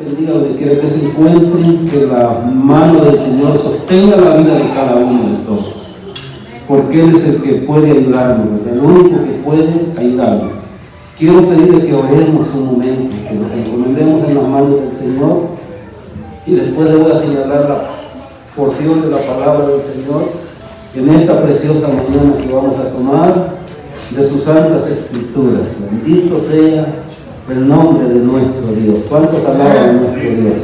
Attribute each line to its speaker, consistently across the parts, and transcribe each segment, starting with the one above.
Speaker 1: bendiga donde quiera que se encuentren, que la mano del Señor sostenga la vida de cada uno de todos, porque Él es el que puede ayudarnos, el único que puede ayudarnos. Quiero pedirle que oremos un momento, que nos encomendemos en las manos del Señor, y después le voy a señalar la porción de la palabra del Señor en esta preciosa mañana que vamos a tomar de sus santas escrituras. Bendito sea el nombre de nuestro Dios. ¿Cuántos alaban a nuestro Dios?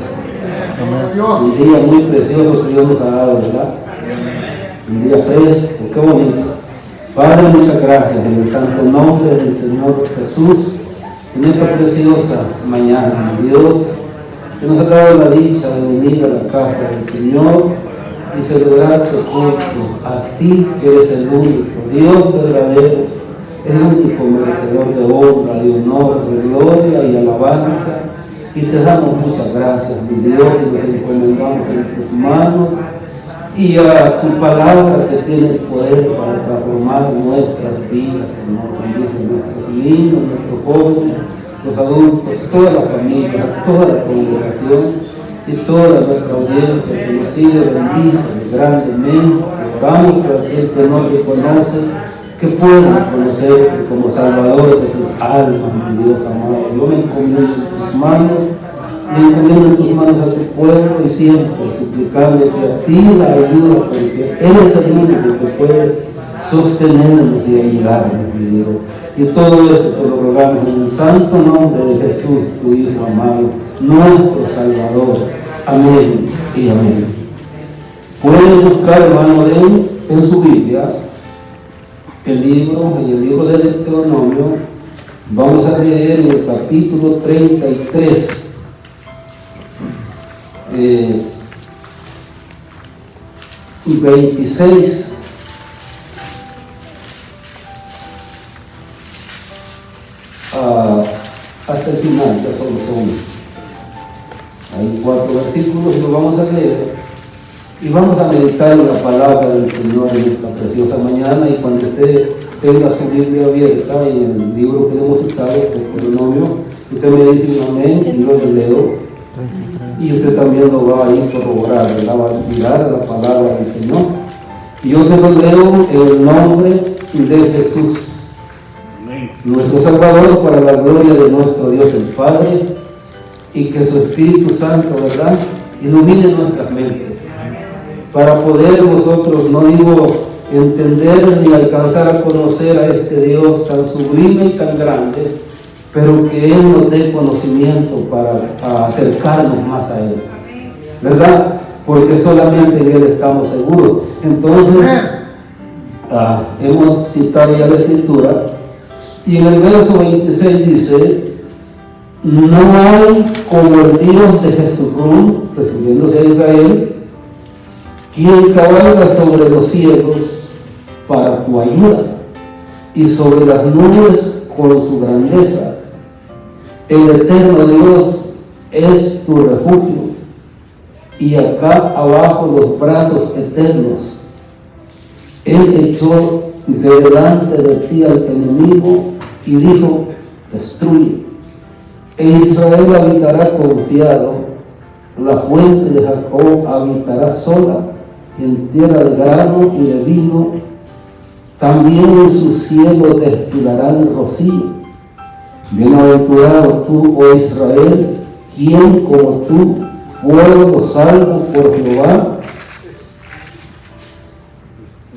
Speaker 1: Un día muy precioso que Dios nos ha dado, ¿verdad? Un día fresco, qué bonito. Padre, muchas gracias en el santo nombre del Señor Jesús, en esta preciosa mañana, Dios, que nos ha dado la dicha de venir a la casa del Señor y celebrar tu culto a ti, que eres el único Dios verdadero, el único merecedor de honra, de honor, de gloria y alabanza. Y te damos muchas gracias, mi Dios, y nos encomendamos en tus manos y a tu palabra que tiene el poder para transformar nuestras vidas, Señor. Bendice nuestros niños, nuestros jóvenes, los adultos, toda la familia, toda la congregación y toda nuestra audiencia que nos sigue, bendice grandemente. Oramos por aquel que no te conoce, que puedan conocerte como Salvador de sus almas, mi Dios amado. Yo me encomiendo en tus manos, me encomiendo en tus manos a su pueblo y siempre suplicándote a ti la ayuda, porque eres el único que puede sostenernos y ayudarnos, mi Dios. Y todo esto te lo rogamos en el santo nombre de Jesús, tu Hijo amado, nuestro Salvador. Amén y amén. Pueden buscar, hermano, en su Biblia, en el libro de Deuteronomio. Vamos a leer en el capítulo 33. 26 hasta el final, ya solo son. Hay 4 versículos y lo vamos a leer y vamos a meditar en la palabra del Señor en esta preciosa mañana. Y cuando usted tenga su Biblia abierta en el libro que hemos citado, Deuteronomio, usted me dice un amén y yo le leo. Y usted también lo va a ir corroborar, ¿verdad? Va a mirar la palabra del Señor. Y yo se lo leo en el nombre de Jesús, nuestro Salvador, para la gloria de nuestro Dios el Padre, y que su Espíritu Santo, ¿verdad?, ilumine nuestras mentes, para poder nosotros, no digo entender ni alcanzar a conocer a este Dios tan sublime y tan grande, pero que Él nos dé conocimiento para acercarnos más a Él, ¿verdad? Porque solamente en Él estamos seguros. Entonces, hemos citado ya la Escritura, y en el verso 26 dice: no hay como el Dios de Jesucristo, refiriéndose a Israel, quien cabalga sobre los cielos para tu ayuda, y sobre las nubes con su grandeza. El eterno Dios es tu refugio, y acá abajo los brazos eternos. Él echó de delante de ti al enemigo y dijo: destruye. E Israel habitará confiado, la fuente de Jacob habitará sola, en tierra de grano y de vino. También en su cielo destilarán rocío. Bienaventurado tú, oh Israel, quien como tú, pueblo salvo por Jehová,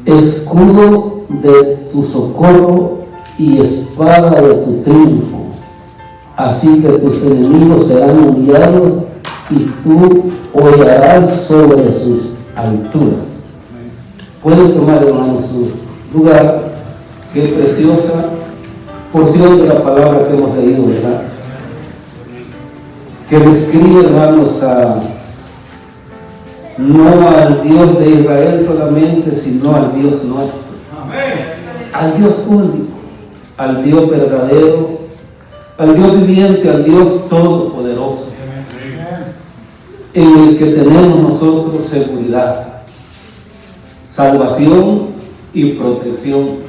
Speaker 1: escudo de tu socorro y espada de tu triunfo. Así que tus enemigos serán humillados y tú hollarás sobre sus alturas. Pueden tomar, hermanos, su lugar. Qué preciosa porción de la palabra que hemos leído, ¿verdad? Que describe, hermanos, no al Dios de Israel solamente, sino al Dios nuestro. Amén. Al Dios único, al Dios verdadero, al Dios viviente, al Dios todopoderoso, en el que tenemos nosotros seguridad, salvación y protección.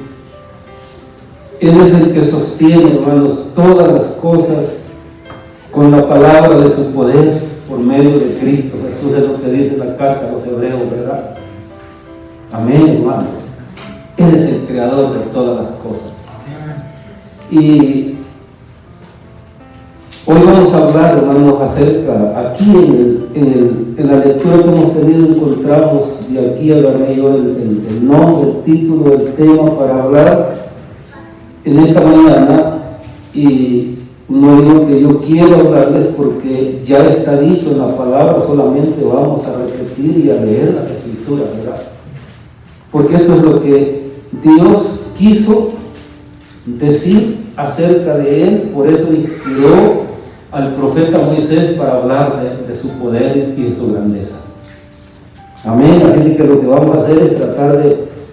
Speaker 1: Él es el que sostiene, hermanos, todas las cosas con la palabra de su poder por medio de Cristo Jesús, es lo que dice la carta a los hebreos, ¿verdad? Amén, hermanos. Él es el creador de todas las cosas. Y hoy vamos a hablar, hermanos, acerca, aquí en la lectura que hemos tenido, encontramos, y aquí agarré yo el nombre, el título, el tema para hablar en esta mañana. Y no digo que yo quiero hablarles porque ya está dicho en la palabra, solamente vamos a repetir y a leer las escrituras, ¿verdad? Porque esto es lo que Dios quiso decir acerca de él, por eso inspiró al profeta Moisés para hablar de su poder y de su grandeza. Amén. Así que lo que vamos a hacer es tratar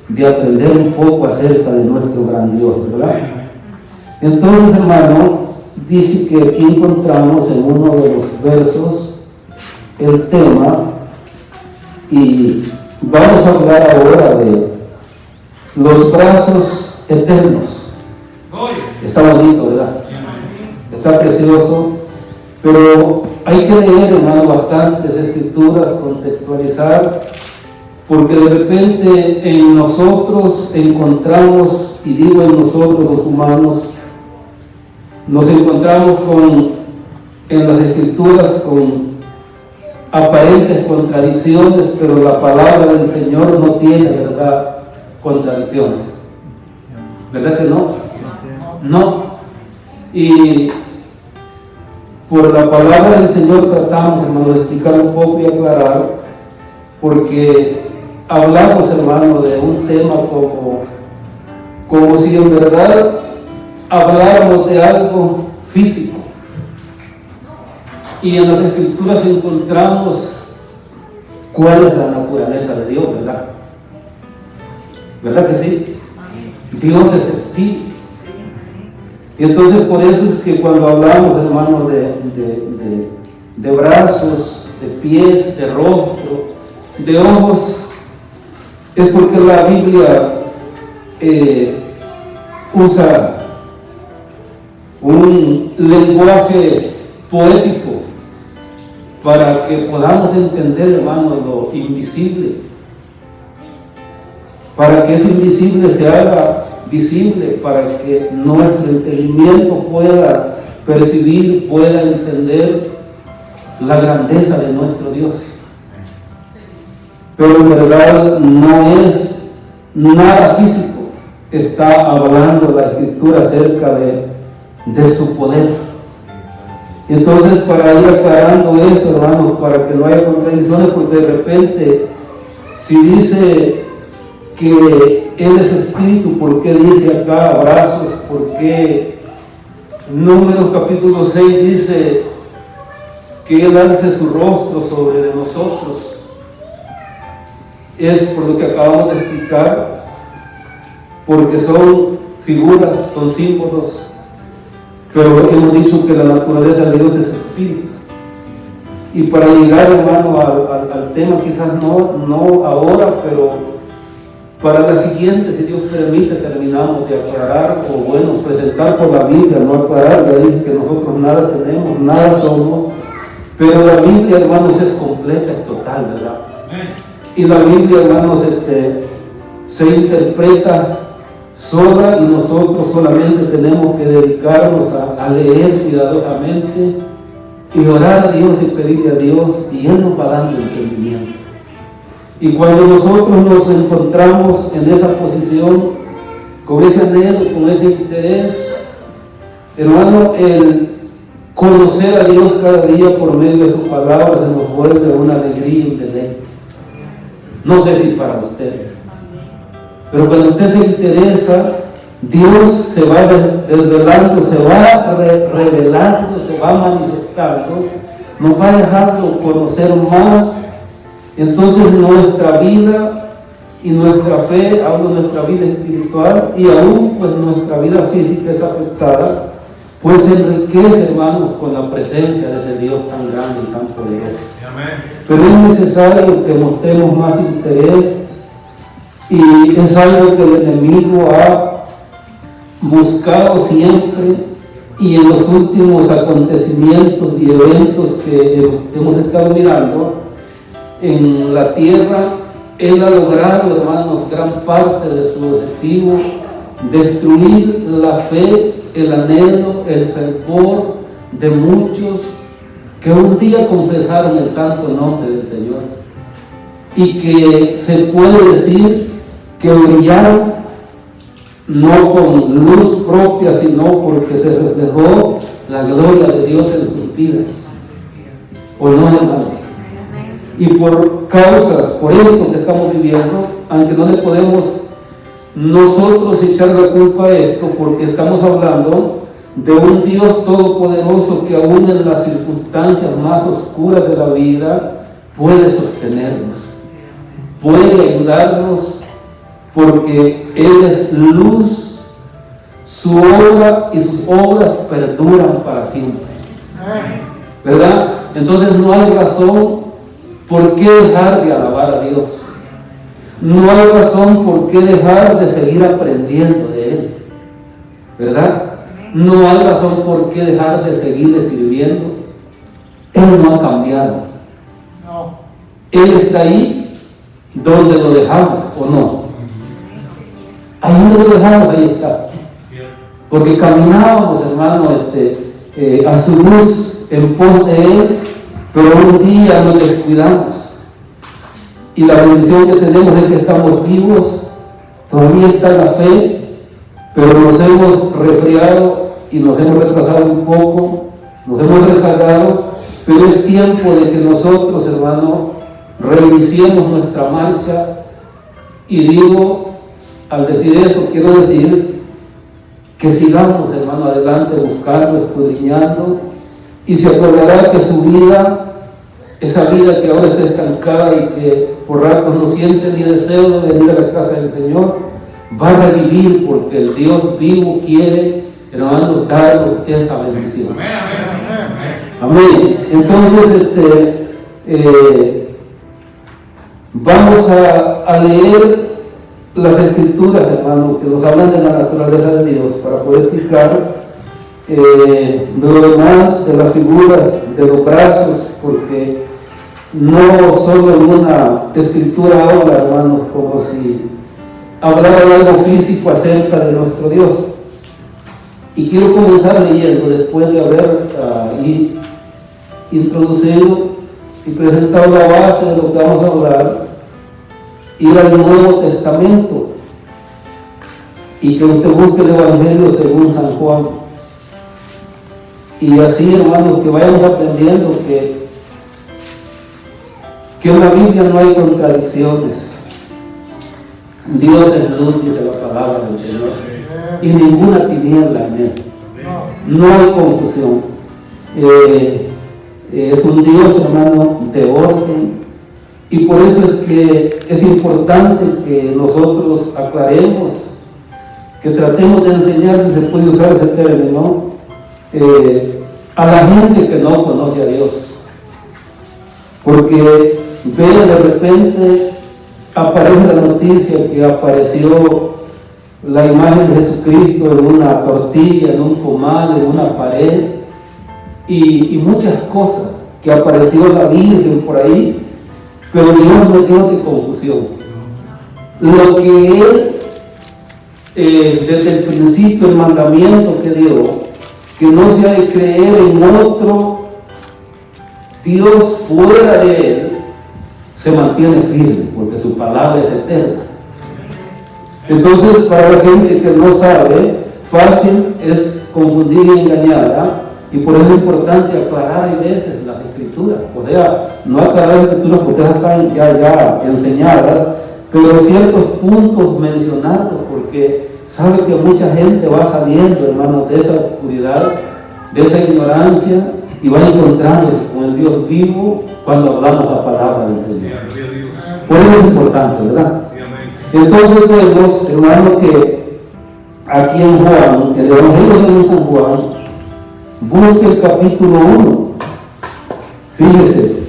Speaker 1: de aprender un poco acerca de nuestro gran Dios, ¿verdad? Entonces, hermano, dije que aquí encontramos en uno de los versos el tema, y vamos a hablar ahora de los brazos eternos. Está bonito, ¿verdad? Está precioso, pero hay que leer, hermano, bastantes escrituras, contextualizar, porque de repente en nosotros encontramos, y digo en nosotros los humanos, nos encontramos en las escrituras con aparentes contradicciones, pero la palabra del Señor no tiene, ¿verdad?, contradicciones. ¿Verdad que no? No. Y por la palabra del Señor tratamos, hermano, de explicar un poco y aclarar, porque hablamos, hermano, de un tema como si en verdad habláramos de algo físico. Y en las escrituras encontramos cuál es la naturaleza de Dios, ¿verdad? ¿Verdad que sí? Dios es espíritu. Y entonces por eso es que cuando hablamos, hermanos, de brazos, de pies, de rostro, de ojos, es porque la Biblia usa un lenguaje poético para que podamos entender, hermanos, lo invisible, para que eso invisible se haga visible, para que nuestro entendimiento pueda percibir, pueda entender la grandeza de nuestro Dios. Pero en verdad no es nada físico. Está hablando la Escritura acerca de su poder. Entonces, para ir aclarando eso, hermanos, para que no haya contradicciones, porque de repente, si dice que Él es espíritu, ¿por qué dice acá brazos? ¿Por qué Números capítulo 6 dice que Él alce su rostro sobre de nosotros? Es por lo que acabamos de explicar, porque son figuras, son símbolos, pero hemos dicho que la naturaleza de Dios es espíritu. Y para llegar, hermano, al tema, quizás no ahora, pero para la siguiente, si Dios permite, terminamos de aclarar, o bueno, presentar por la Biblia, no aclarar, ya dije que nosotros nada tenemos, nada somos, pero la Biblia, hermanos, es completa, es total, ¿verdad? Y la Biblia, hermanos, se interpreta sola, y nosotros solamente tenemos que dedicarnos a leer cuidadosamente y orar a Dios y pedirle a Dios, y Él nos va dando entendimiento. Y cuando nosotros nos encontramos en esa posición, con ese anhelo, con ese interés, hermano, el conocer a Dios cada día por medio de su palabra nos vuelve una alegría y un deleite. No sé si para usted, pero cuando usted se interesa, Dios se va desvelando, se va revelando, se va manifestando, nos va dejando conocer más. Entonces nuestra vida y nuestra fe, hablo de nuestra vida espiritual, y aún pues nuestra vida física es afectada, pues se enriquece, hermanos, con la presencia de ese Dios tan grande y tan poderoso. Pero es necesario que mostremos más interés, y es algo que el enemigo ha buscado siempre Y en los últimos acontecimientos y eventos que hemos estado mirando, en la tierra, Él ha logrado, hermanos, gran parte de su objetivo: destruir la fe, el anhelo, el fervor de muchos que un día confesaron el santo nombre del Señor y que se puede decir que brillaron no con luz propia, sino porque se reflejó la gloria de Dios en sus vidas. ¿O no, hermanos? Y por causas, por esto que estamos viviendo, aunque no le podemos nosotros echar la culpa a esto, porque estamos hablando de un Dios todopoderoso que aún en las circunstancias más oscuras de la vida puede sostenernos, puede ayudarnos, porque Él es luz, su obra y sus obras perduran para siempre, ¿verdad? Entonces no hay razón por qué dejar de alabar a Dios, no hay razón por qué dejar de seguir aprendiendo de Él, ¿verdad? No hay razón por qué dejar de seguirle sirviendo. Él no ha cambiado. Él está ahí donde lo dejamos, ¿o no? Ahí donde lo dejamos, ahí está. Porque caminábamos, hermano, a su luz, en pos de Él, pero un día nos descuidamos. Y la bendición que tenemos es que estamos vivos, todavía está la fe, pero nos hemos resfriado y nos hemos retrasado un poco, nos hemos rezagado, pero es tiempo de que nosotros, hermano, reiniciemos nuestra marcha. Y digo, al decir esto, quiero decir que sigamos, hermano, adelante buscando, escudriñando, y se acordará que su vida, esa vida que ahora está estancada y que por ratos no siente ni deseo de venir a la casa del Señor, va a revivir, porque el Dios vivo quiere, hermanos, darnos esa bendición. Amén. Entonces, vamos a leer las escrituras, hermanos, que nos hablan de la naturaleza de Dios, para poder explicar de lo demás, de la figura, de los brazos, porque no solo en una escritura habla, hermanos, como si hablara de algo físico acerca de nuestro Dios. Y quiero comenzar leyendo, después de haber introducido y presentado la base de lo que vamos a hablar, ir al Nuevo Testamento y que usted busque el Evangelio según San Juan. Y así, hermanos, que vayamos aprendiendo que en la Biblia no hay contradicciones. Dios es luz, dice la palabra del Señor, y ninguna tiniebla en Él. No hay confusión. Es un Dios, hermano, de orden, y por eso es que es importante que nosotros aclaremos, que tratemos de enseñar, si se puede usar ese término, a la gente que no conoce a Dios, porque ve de repente, aparece la noticia que apareció la imagen de Jesucristo en una tortilla, en un comal, en una pared, y muchas cosas, que apareció la Virgen por ahí, pero Dios no dio de confusión. Lo que Él, desde el principio, el mandamiento que dio, que no se ha de creer en otro Dios fuera de Él, se mantiene firme, porque su palabra es eterna. Entonces, para la gente que no sabe, fácil es confundir y engañar, y por eso es importante aclarar a veces las escrituras. No aclarar las escrituras porque ya están ya enseñadas, pero ciertos puntos mencionados, porque sabe que mucha gente va saliendo, hermanos, de esa oscuridad, de esa ignorancia, y va encontrando con el Dios vivo cuando hablamos la palabra del Señor. Por eso es importante, ¿verdad? Entonces vemos, hermano, que aquí en Juan, el Evangelio de San Juan, busque el capítulo 1. Fíjese,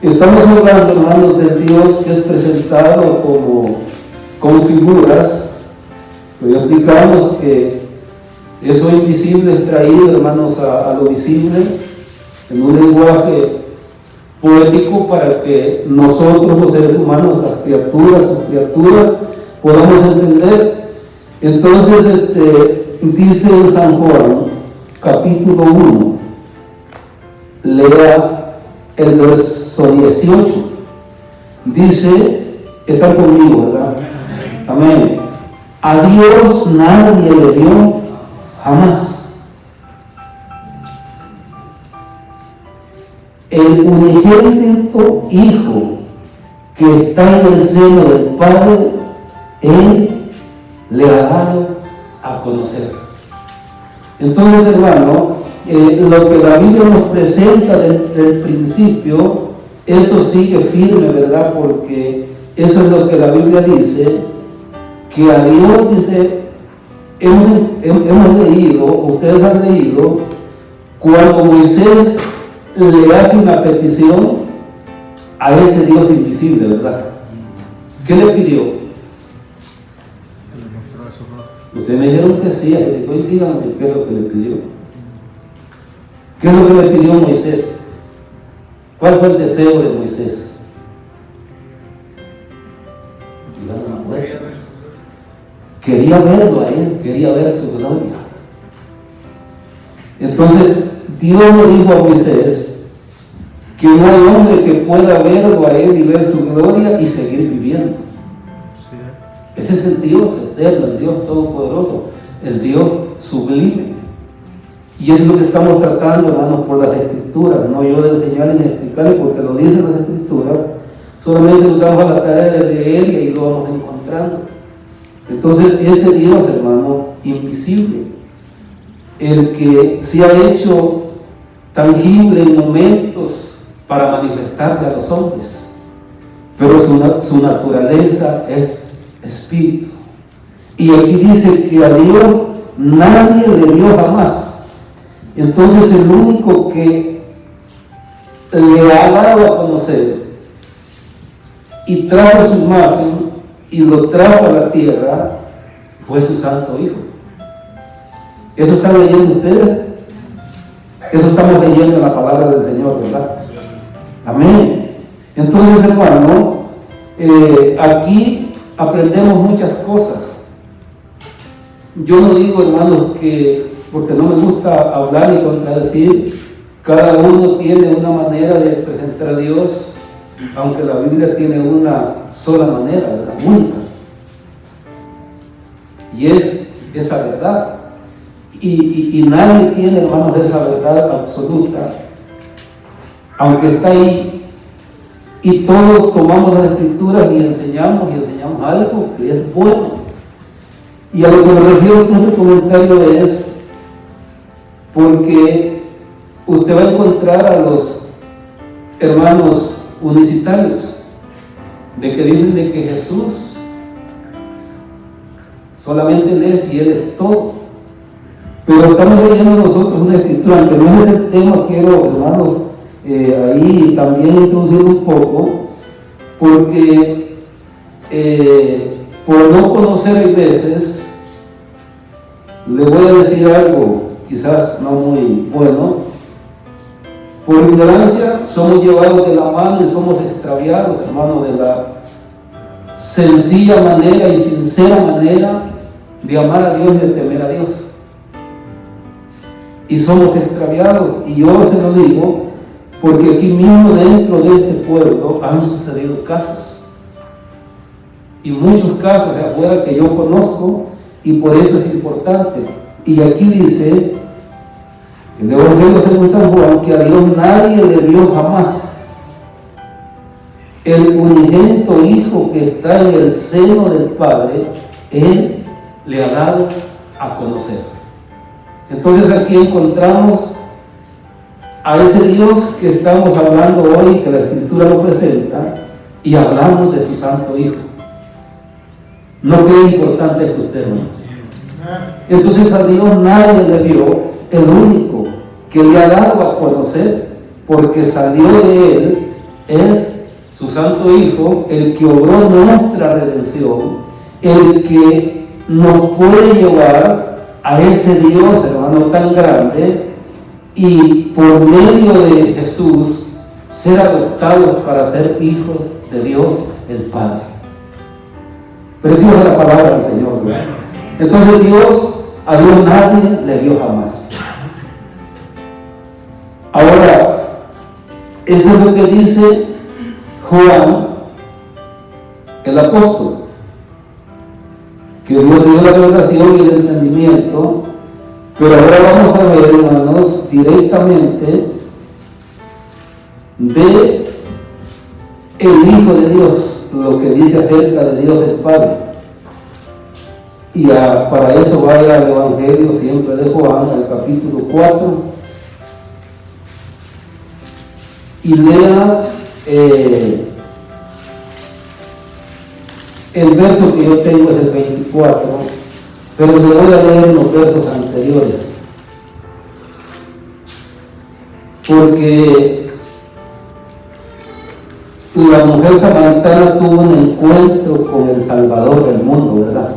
Speaker 1: estamos hablando, hermanos, del Dios que es presentado como figuras, pero ya explicamos que Eso invisible es traído, hermanos, a lo visible en un lenguaje poético para que nosotros, los seres humanos, las criaturas, sus criaturas, podamos entender. Entonces, dice en San Juan, capítulo 1, lea el verso 18. Dice, están conmigo, ¿verdad? Amén. A Dios nadie le dio jamás. El unigénito Hijo que está en el seno del Padre, Él le ha dado a conocer. Entonces, hermano, lo que la Biblia nos presenta desde el principio, eso sigue firme, ¿verdad? Porque eso es lo que la Biblia dice, que a Dios, dice, hemos leído, ustedes han leído, cuando Moisés le hace una petición a ese Dios invisible, ¿verdad? ¿Qué le pidió? Ustedes me dijeron que sí, hoy díganme qué es lo que le pidió. ¿Qué es lo que le pidió Moisés? ¿Cuál fue el deseo de Moisés? Quería verlo a él, quería ver su gloria. Entonces, Dios le dijo a Moisés que no hay hombre que pueda verlo a él y ver su gloria y seguir viviendo. Ese es el Dios eterno, el Dios todopoderoso, el Dios sublime. Y es lo que estamos tratando, hermanos, por las Escrituras. No yo de enseñar ni explicar, porque lo dicen las Escrituras. Solamente nos damos a la tarea de leer y ahí lo vamos encontrando. Entonces, ese Dios, hermano, invisible, el que se ha hecho tangible en momentos para manifestarle a los hombres, pero su naturaleza es espíritu. Y aquí dice que a Dios nadie le vio jamás. Entonces, el único que le ha dado a conocer y trajo su imagen y lo trajo a la tierra fue su Santo Hijo. ¿Eso están leyendo ustedes? Eso estamos leyendo en la palabra del Señor, ¿verdad? Amén. Entonces, hermano, aquí aprendemos muchas cosas. Yo no digo, hermanos, que porque no me gusta hablar y contradecir, cada uno tiene una manera de presentar a Dios, aunque la Biblia tiene una sola manera, la única. Y es esa verdad. Y nadie tiene, hermanos, esa verdad absoluta, aunque está ahí. Y todos tomamos las Escrituras y enseñamos algo que es bueno. Y a lo que me refiero con este comentario es porque usted va a encontrar a los hermanos unicitarios de que dicen de que Jesús solamente Él es y Él es todo. Pero estamos leyendo nosotros una escritura, aunque no es el tema, quiero, hermanos, ahí también introducir un poco, porque por no conocer hay veces, le voy a decir algo quizás no muy bueno, por ignorancia somos llevados de la mano y somos extraviados, hermanos, de la sencilla manera y sincera manera de amar a Dios y de temer a Dios. Y somos extraviados, y yo se lo digo porque aquí mismo dentro de este pueblo han sucedido casos, y muchos casos de afuera que yo conozco, y por eso es importante. Y aquí dice el Evangelio según San Juan que a Dios nadie le vio jamás. El unigénito Hijo que está en el seno del Padre, Él le ha dado a conocer. Entonces aquí encontramos a ese Dios que estamos hablando hoy, que la Escritura lo presenta, y hablamos de su Santo Hijo. ¿No qué importante es usted, hermano? Entonces a Dios nadie le vio, el único que le ha dado a conocer, porque salió de Él, es su Santo Hijo, el que obró nuestra redención, el que nos puede llevar a ese Dios, hermano, tan grande, y por medio de Jesús ser adoptados para ser hijos de Dios el Padre. Preciosa la palabra del Señor, ¿no? Entonces Dios, a Dios nadie le vio jamás. Ahora, eso es lo que dice Juan, el apóstol, que Dios dio la revelación y el entendimiento. Pero ahora vamos a ver, hermanos, directamente de el Hijo de Dios, lo que dice acerca de Dios el Padre. Y para eso vaya al Evangelio siempre de Juan, al capítulo 4, y lea el verso que yo tengo, es el 24, pero le voy a leer los versos anteriores, porque la mujer samaritana tuvo un encuentro con el Salvador del mundo, ¿verdad?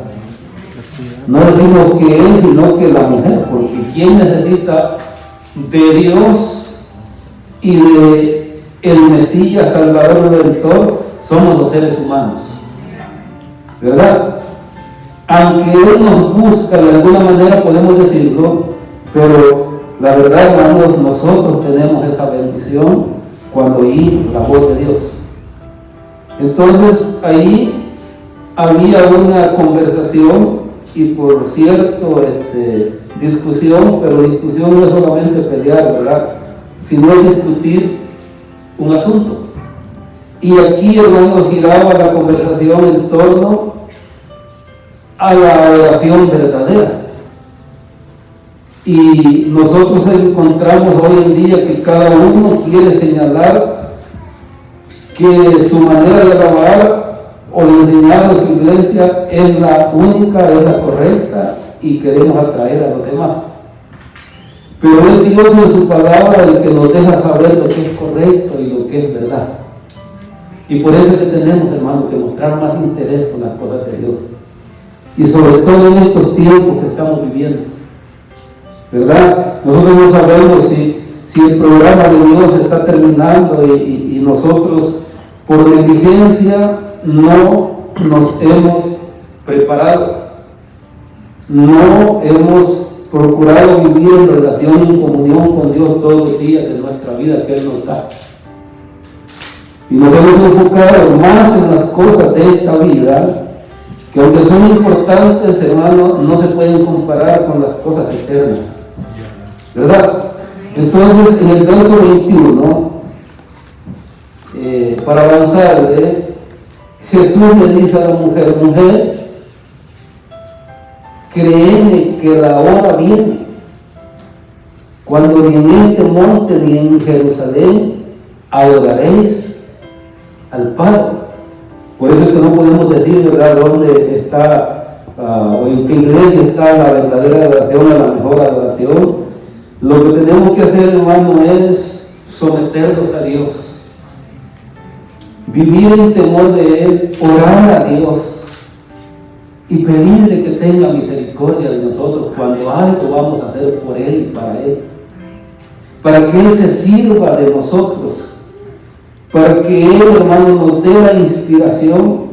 Speaker 1: No decimos que él, sino que la mujer, porque quien necesita de Dios y de el Mesías, Salvador, Redentor, somos los seres humanos, ¿verdad? Aunque Él nos busca de alguna manera, podemos decirlo, pero la verdad, hermanos, nosotros tenemos esa bendición cuando oímos la voz de Dios. Entonces ahí había una conversación y por cierto discusión, pero discusión no es solamente pelear, ¿verdad? Sino discutir un asunto. Y aquí, hermanos, giraba la conversación en torno a la adoración verdadera. Y nosotros encontramos hoy en día que cada uno quiere señalar que su manera de alabar o enseñar a su iglesia es la única, es la correcta, y queremos atraer a los demás. Pero es Dios en su palabra el que nos deja saber lo que es correcto y lo que es verdad. Y por eso es que tenemos, hermanos, que mostrar más interés por las cosas de Dios. Y sobre todo en estos tiempos que estamos viviendo, ¿verdad? Nosotros no sabemos si el programa de Dios está terminando y nosotros por negligencia no nos hemos preparado, no hemos procurado vivir en relación y en comunión con Dios todos los días de nuestra vida que Él nos da. Y nos hemos enfocado más en las cosas de esta vida, que aunque son importantes, hermanos, no se pueden comparar con las cosas eternas, ¿verdad? Entonces, en el verso 21, para avanzar, Jesús le dice a la mujer: mujer, créeme que la hora viene, cuando ni en este monte ni en Jerusalén adoraréis al Padre. Por eso es que no podemos decir, ¿verdad?, dónde está o en qué iglesia está la verdadera adoración, la mejor adoración. Lo que tenemos que hacer, hermano, es someternos a Dios, vivir en temor de Él, orar a Dios y pedirle que tenga misericordia de nosotros cuando algo vamos a hacer por Él y para Él, para que Él se sirva de nosotros, para que Él, hermano, nos dé la inspiración,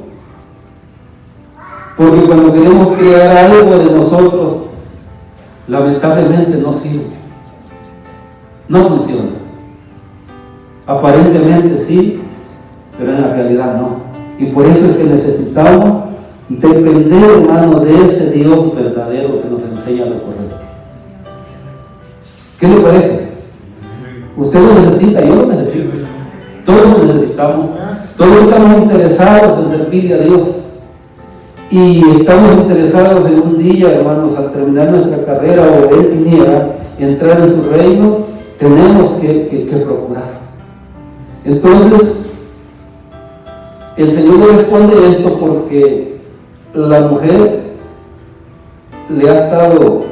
Speaker 1: porque cuando queremos crear algo de nosotros, lamentablemente no sirve, no funciona. Aparentemente sí, pero en la realidad no. Y por eso es que necesitamos depender, hermano, de ese Dios verdadero que nos enseña lo correcto. ¿Qué le parece? Usted lo necesita, yo lo necesito. Todos lo necesitamos. Todos estamos interesados en servirle a Dios. Y estamos interesados en un día, hermanos, al terminar nuestra carrera o Él viniera, entrar en su reino, tenemos que procurar. Entonces, el Señor le responde esto porque la mujer le ha estado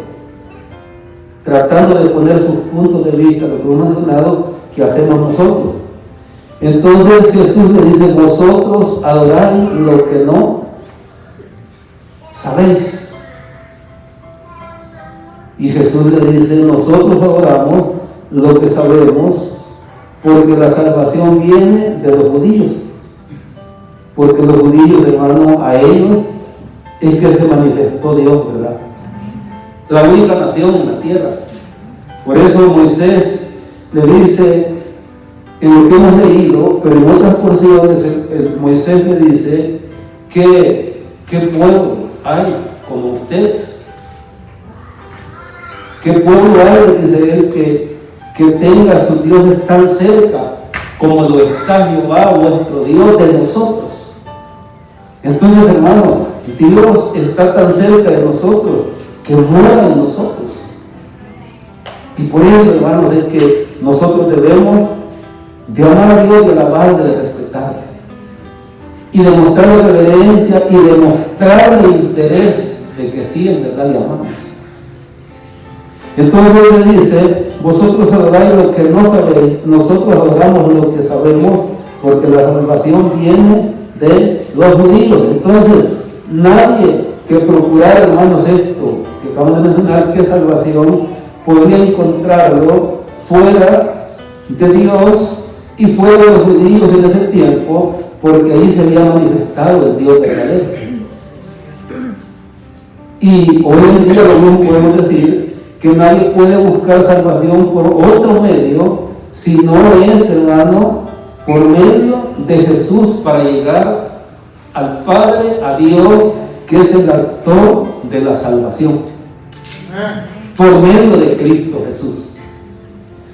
Speaker 1: tratando de poner sus puntos de vista, lo que hemos mencionado, que hacemos nosotros. Entonces Jesús le dice: vosotros adoráis lo que no sabéis. Y Jesús le dice, nosotros adoramos lo que sabemos, porque la salvación viene de los judíos. Porque los judíos, hermano, a ellos es que se manifestó Dios, ¿verdad? La única nación en la tierra. Por eso Moisés le dice, en lo que hemos leído, pero en otras porciones, Moisés le dice que ¿qué pueblo hay como ustedes? ¿Qué pueblo hay, dice él, que tenga a sus dioses tan cerca como lo está Jehová, vuestro Dios, de nosotros? Entonces, hermano, Dios está tan cerca de nosotros que mora en nosotros. Y por eso, hermanos, es que nosotros debemos de amar a Dios, de alabarle, de respetarle, y demostrarle reverencia y demostrarle interés de que sí, en verdad le amamos. Entonces Él le dice, vosotros adoráis lo que no sabéis, nosotros adoramos lo que sabemos, porque la salvación viene de los judíos. Entonces, nadie que procurara, hermanos, esto que acabamos de mencionar, que salvación, podía encontrarlo fuera de Dios y fuera de los judíos en ese tiempo, porque ahí se había manifestado el Dios verdadero. Y hoy en día lo mismo podemos decir, que nadie puede buscar salvación por otro medio, si no es, hermano, por medio de Jesús, para llegar al Padre, a Dios, que es el autor de la salvación, por medio de Cristo Jesús.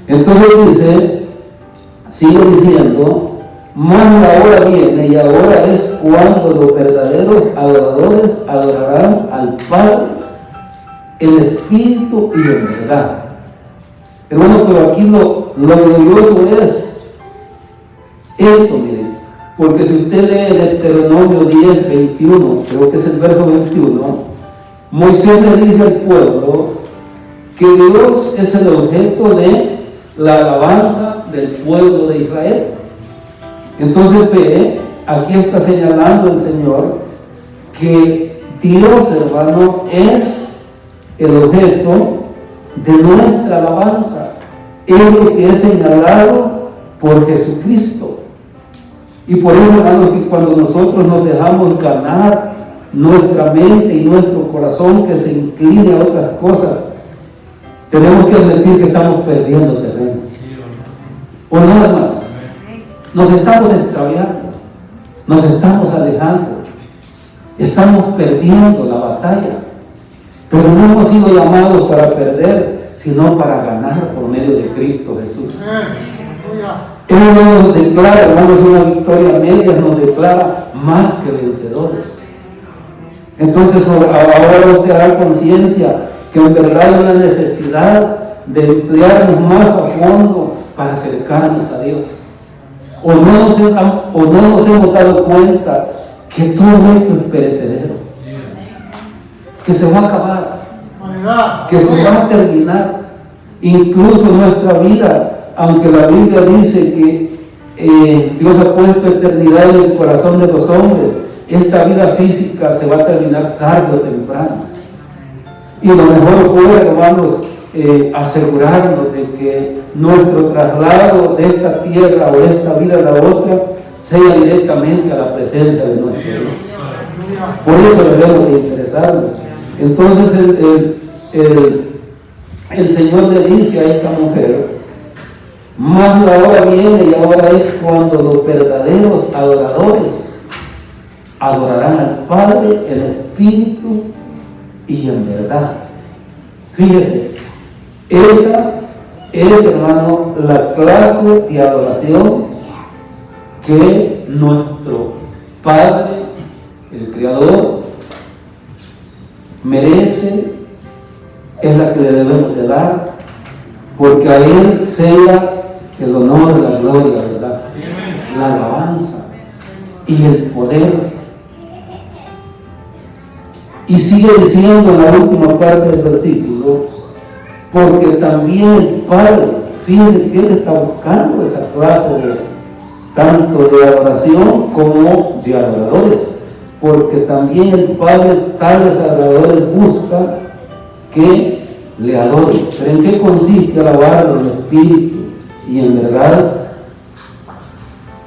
Speaker 1: Entonces dice, sigue diciendo, mas la hora viene y ahora es cuando los verdaderos adoradores adorarán al Padre en espíritu y en verdad. Hermano, pero aquí lo glorioso es esto, miren, porque si usted lee Deuteronomio 10, 21, creo que es el verso 21, Moisés le dice al pueblo que Dios es el objeto de la alabanza del pueblo de Israel. Entonces ve, aquí está señalando el Señor que Dios, hermano, es el objeto de nuestra alabanza, es lo que es señalado por Jesucristo. Y por eso, hermanos, que cuando nosotros nos dejamos ganar nuestra mente y nuestro corazón, que se incline a otras cosas, tenemos que admitir que estamos perdiendo terreno. ¿O no, hermanos? Nos estamos extraviando, nos estamos alejando, estamos perdiendo la batalla. Pero no hemos sido llamados para perder, sino para ganar por medio de Cristo Jesús. Él no nos declara, hermanos, una victoria media, nos declara más que vencedores. Entonces ahora usted hará conciencia que en verdad hay una necesidad de emplearnos más a fondo para acercarnos a Dios. O no nos hemos dado cuenta que todo esto es perecedero, que se va a acabar, que se va a terminar. Incluso nuestra vida, aunque la Biblia dice que Dios ha puesto eternidad en el corazón de los hombres, esta vida física se va a terminar tarde o temprano. Y lo mejor fue, hermanos, asegurarnos de que nuestro traslado de esta tierra o de esta vida a la otra sea directamente a la presencia de nuestro Dios. Por eso debemos de interesarnos. Entonces el Señor le dice a esta mujer, mas la hora viene y ahora es cuando los verdaderos adoradores adorarán al Padre en espíritu y en verdad. Fíjese, esa es, hermano, la clase de adoración que nuestro Padre, el Creador, merece, es la que le debemos de dar, porque a Él sea el honor, la gloria, ¿verdad? La alabanza y el poder. Y sigue diciendo en la última parte del versículo, porque también el Padre, fíjense que Él está buscando esa clase tanto de adoración como de adoradores, porque también el Padre, tales adoradores, busca que le adore. Pero ¿en qué consiste alabar el Espíritu? Y en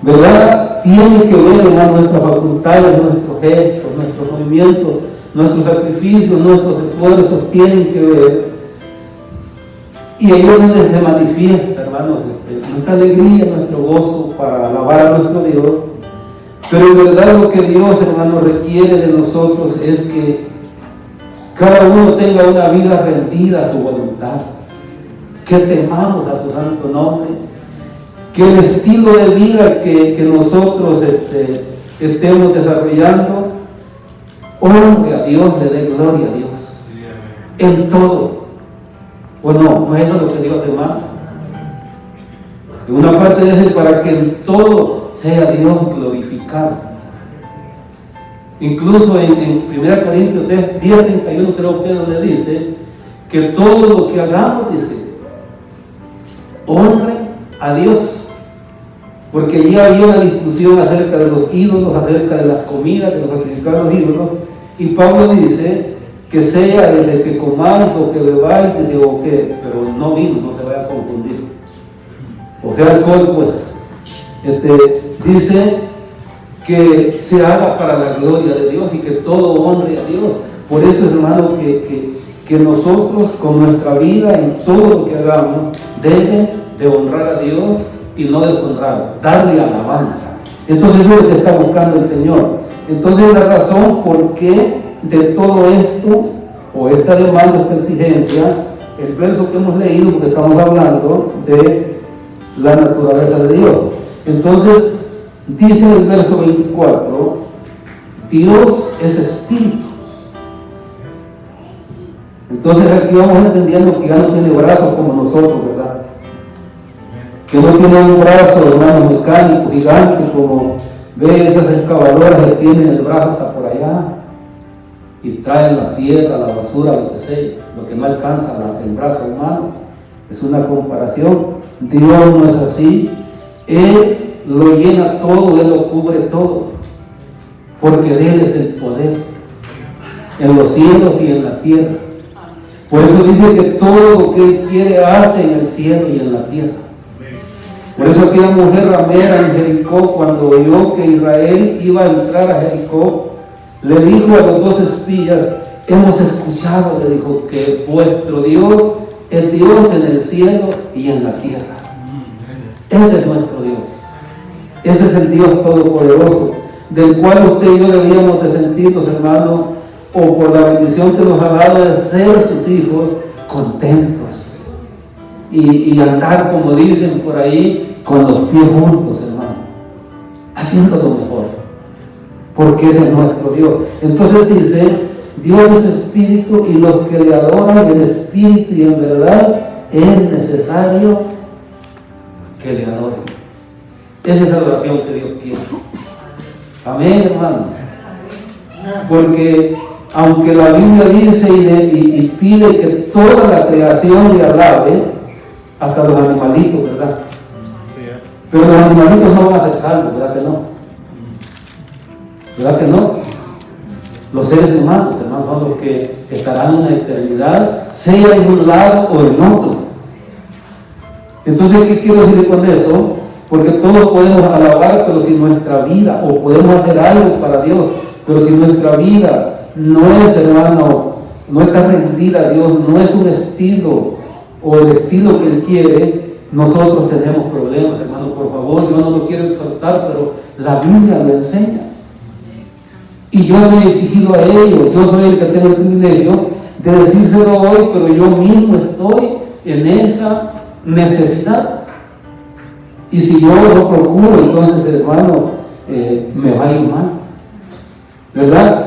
Speaker 1: verdad, tiene que ver, hermano, nuestras facultades, nuestros gestos, nuestros movimientos, nuestros sacrificios, nuestros esfuerzos tienen que ver. Y ahí es donde se manifiesta, hermanos, nuestra alegría, nuestro gozo para alabar a nuestro Dios. Pero en verdad lo que Dios, hermano, requiere de nosotros es que cada uno tenga una vida rendida a su voluntad, que temamos a su santo nombre, que el estilo de vida que nosotros estemos desarrollando honre a Dios, le dé gloria a Dios en todo. Bueno, no es eso lo que Dios demanda. En una parte dice para que en todo sea Dios glorificado. Incluso en 1 Corintios 10:31 creo que donde dice que todo lo que hagamos, dice, honre a Dios. Porque allí había una discusión acerca de los ídolos, acerca de las comidas, de los sacrificar los ídolos. Y Pablo dice que sea desde que comáis o que bebáis, o que, pero no vino, no se vaya a confundir. O sea, alcohol, pues. Dice que se haga para la gloria de Dios y que todo honre a Dios. Por eso, hermano, que nosotros con nuestra vida en todo lo que hagamos deben de honrar a Dios y no deshonrar, darle alabanza. Entonces eso es lo que está buscando el Señor. Entonces la razón por qué de todo esto, o esta demanda, esta exigencia, el verso que hemos leído, porque estamos hablando de la naturaleza de Dios. Entonces, dice el verso 24, Dios es espíritu. Entonces aquí vamos entendiendo que ya no tiene brazos como nosotros, ¿verdad? Que no tiene un brazo, hermano, mecánico, gigante, como ve esas excavadoras que tienen el brazo hasta por allá y traen la tierra, la basura, lo que sea, lo que no alcanza el brazo humano. Es una comparación. Dios no es así. Él lo llena todo, Él lo cubre todo, porque de Él es el poder en los cielos y en la tierra. Por eso dice que todo lo que Él quiere hace en el cielo y en la tierra. Por eso aquella mujer ramera en Jericó, cuando oyó que Israel iba a entrar a Jericó, le dijo a los dos espías, hemos escuchado, le dijo, que vuestro Dios es Dios en el cielo y en la tierra. Ese es nuestro Dios. Ese es el Dios Todopoderoso, del cual usted y yo deberíamos de sentirnos, hermanos, o por la bendición que nos ha dado de ser sus hijos, contentos. Y andar, como dicen por ahí, con los pies juntos, hermano, haciendo lo mejor, porque ese es nuestro Dios. Entonces dice, Dios es espíritu y los que le adoran en espíritu y en verdad es necesario que le adoren. Esa es la oración que Dios quiere. Amén, hermano. Porque aunque la Biblia dice y pide que toda la creación le alabe, hasta los animalitos, ¿verdad? Pero los animalitos no van a dejarlo, ¿verdad que no? ¿Verdad que no? Los seres humanos, hermanos, son los que estarán en la eternidad, sea en un lado o en otro. Entonces, ¿qué quiero decir con eso? Porque todos podemos alabar, pero si nuestra vida, o podemos hacer algo para Dios, pero si nuestra vida no es, hermano, no está rendida a Dios, no es un estilo, o el estilo que Él quiere, nosotros tenemos problemas, hermano. Por favor, yo no lo quiero exhortar, pero la Biblia lo enseña. Y yo soy exigido a ello, yo soy el que tengo el privilegio de decírselo hoy, pero yo mismo estoy en esa necesidad. Y si yo lo procuro, entonces, hermano, me va a ir mal, ¿verdad?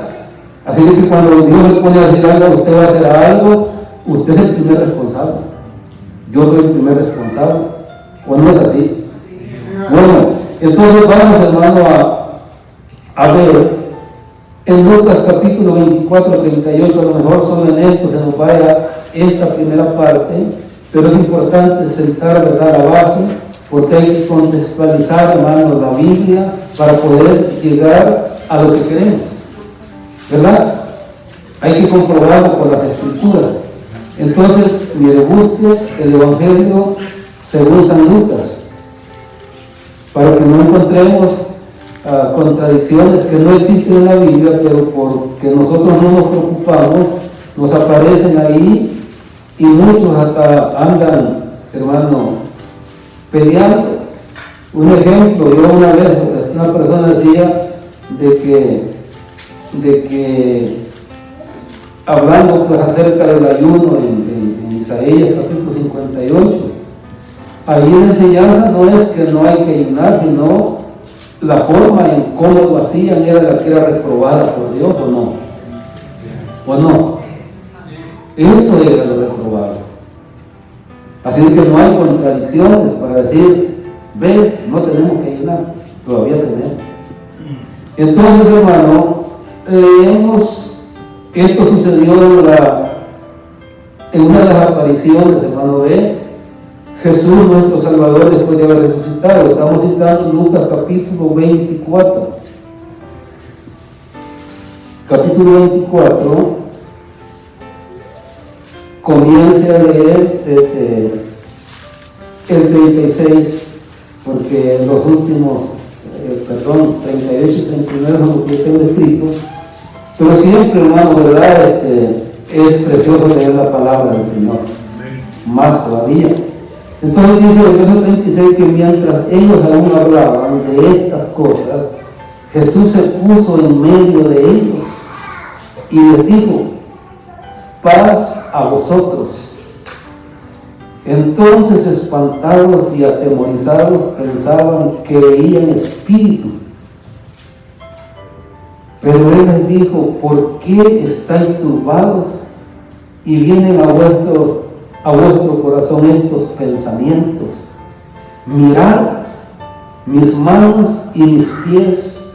Speaker 1: Así que cuando Dios le pone a decir algo, usted va a hacer algo, usted es el primer responsable. Yo soy el primer responsable. ¿O no es así? Bueno, entonces vamos, hermano, a ver en Lucas capítulo 24, 38, a lo mejor solo en esto se nos vaya esta primera parte, pero es importante sentar, ¿verdad?, la base, porque hay que contextualizar, hermano, la Biblia para poder llegar a lo que queremos, ¿verdad? Hay que comprobarlo con las Escrituras. Entonces, mire, busque el Evangelio según San Lucas, para que no encontremos contradicciones que no existen en la Biblia, pero porque nosotros no nos preocupamos, nos aparecen ahí y muchos hasta andan, hermano, peleando. Un ejemplo, yo una vez, una persona decía de que hablando pues acerca del ayuno en Isaías capítulo 58, ahí la enseñanza no es que no hay que ayunar, sino la forma en cómo lo hacían era la que era reprobada por Dios, ¿o no? ¿O no? Eso era lo reprobado. Así es que no hay contradicciones para decir, ve, no tenemos que ayunar, todavía tenemos. Entonces, hermano, leemos, esto sucedió en una de las apariciones, hermano, de Jesús, nuestro Salvador, después de haber resucitado. Estamos citando Lucas capítulo 24. Capítulo 24, comience a leer el 36, porque los últimos, 38 y 39 son los que tengo escrito, pero siempre, hermano, ¿verdad? Es precioso leer la palabra del Señor, más todavía. Entonces dice el verso 36 que mientras ellos aún hablaban de estas cosas, Jesús se puso en medio de ellos y les dijo, paz a vosotros. Entonces, espantados y atemorizados, pensaban que veían espíritu. Pero Él les dijo, ¿por qué estáis turbados y vienen a vuestro corazón estos pensamientos? Mirad mis manos y mis pies,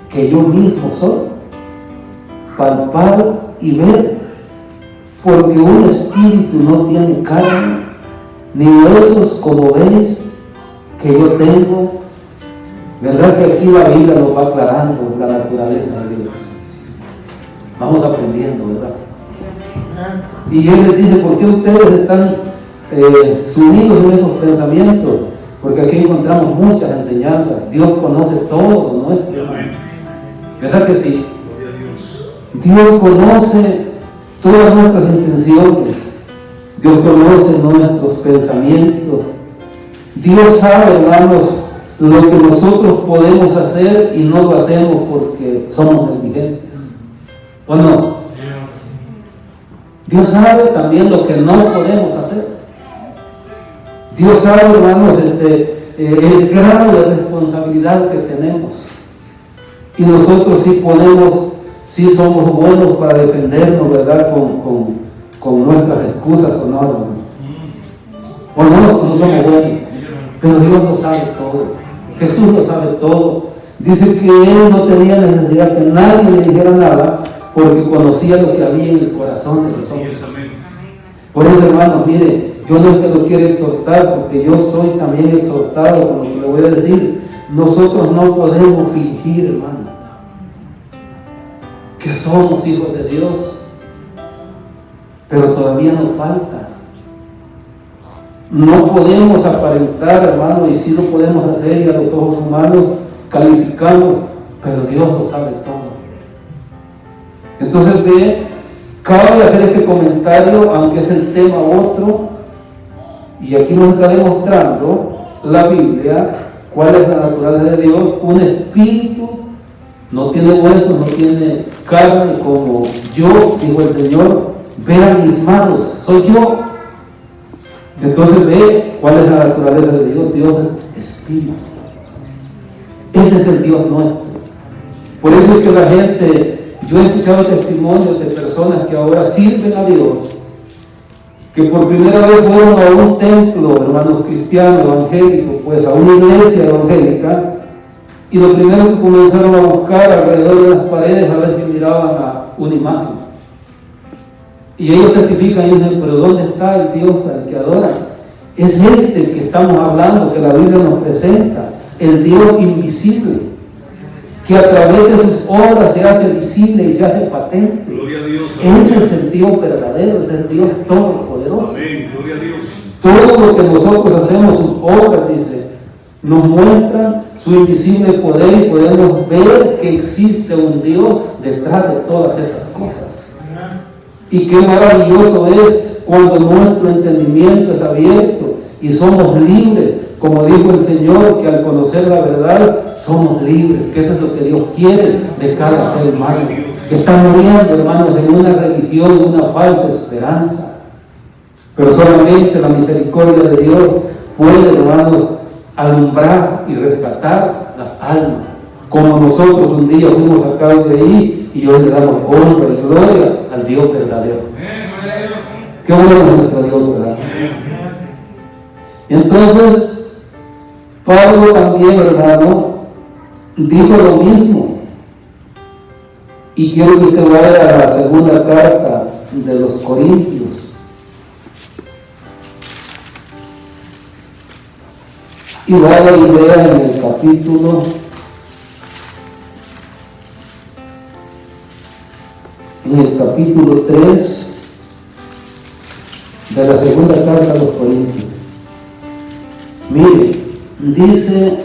Speaker 1: que yo mismo soy. Palpad y ved, porque un espíritu no tiene carne, ni huesos como veis que yo tengo. ¿Verdad que aquí la Biblia nos va aclarando la naturaleza de Dios? Vamos aprendiendo, ¿verdad? Y yo les dije, ¿por qué ustedes están sumidos en esos pensamientos? Porque aquí encontramos muchas enseñanzas. Dios conoce todo nuestro. ¿Verdad que sí? Dios conoce todas nuestras intenciones. Dios conoce nuestros pensamientos. Dios sabe, hermanos, lo que nosotros podemos hacer y no lo hacemos porque somos negligentes. ¿O no? Dios sabe también lo que no podemos hacer. Dios sabe, hermanos, el grado de responsabilidad que tenemos. Y nosotros sí podemos, sí somos buenos para defendernos, ¿verdad? Con nuestras excusas, ¿o no, hermano? ¿O no? No somos buenos. Pero Dios lo sabe todo. Jesús lo sabe todo. Dice que Él no tenía necesidad que nadie le dijera nada, porque conocía lo que había en el corazón de los hombres. Por eso, hermanos, mire, yo no es que lo quiera exhortar, porque yo soy también exhortado con lo que le voy a decir. Nosotros no podemos fingir, hermano, que somos hijos de Dios, pero todavía nos falta. No podemos aparentar, hermano, y sí lo podemos hacer, y a los ojos humanos calificamos, pero Dios lo sabe todo. Entonces, ve, cabe hacer este comentario, aunque es el tema otro, y aquí nos está demostrando la Biblia cuál es la naturaleza de Dios. Un espíritu no tiene huesos, no tiene carne, como yo, dijo el Señor, vean mis manos, soy yo. Entonces ve cuál es la naturaleza de Dios. Dios es espíritu. Ese es el Dios nuestro. Por eso es que la gente, yo he escuchado testimonios de personas que ahora sirven a Dios, que por primera vez fueron a un templo, hermanos cristianos, evangélicos, pues a una iglesia evangélica, y lo primero que comenzaron a buscar alrededor de las paredes a ver si miraban a una imagen. Y ellos testifican y dicen, pero ¿dónde está el Dios al que adoran? Es este que estamos hablando, que la Biblia nos presenta, el Dios invisible. que a través de sus obras se hace visible y se hace patente.
Speaker 2: Gloria a Dios.
Speaker 1: Ese es el Dios verdadero, es el Dios todopoderoso.
Speaker 2: Amén. Gloria a Dios.
Speaker 1: Todo lo que nosotros hacemos, sus obras, dice, nos muestran su invisible poder y podemos ver que existe un Dios detrás de todas esas cosas. Y qué maravilloso es cuando nuestro entendimiento es abierto y somos libres, como dijo el Señor, que al conocer la verdad somos libres, que eso es lo que Dios quiere de cada ser humano, que está muriendo, hermanos, en una religión, en una falsa esperanza. Pero solamente la misericordia de Dios puede, hermanos, alumbrar y rescatar las almas, como nosotros un día fuimos sacados de ahí y hoy le damos honra y gloria al Dios verdadero. Qué bueno es nuestro Dios, ¿verdad? Entonces, Pablo también, hermano, dijo lo mismo. Y quiero que usted vaya a la segunda carta de los Corintios. Y vaya y vea en el capítulo 3 de la segunda carta a los Corintios. Mire, dice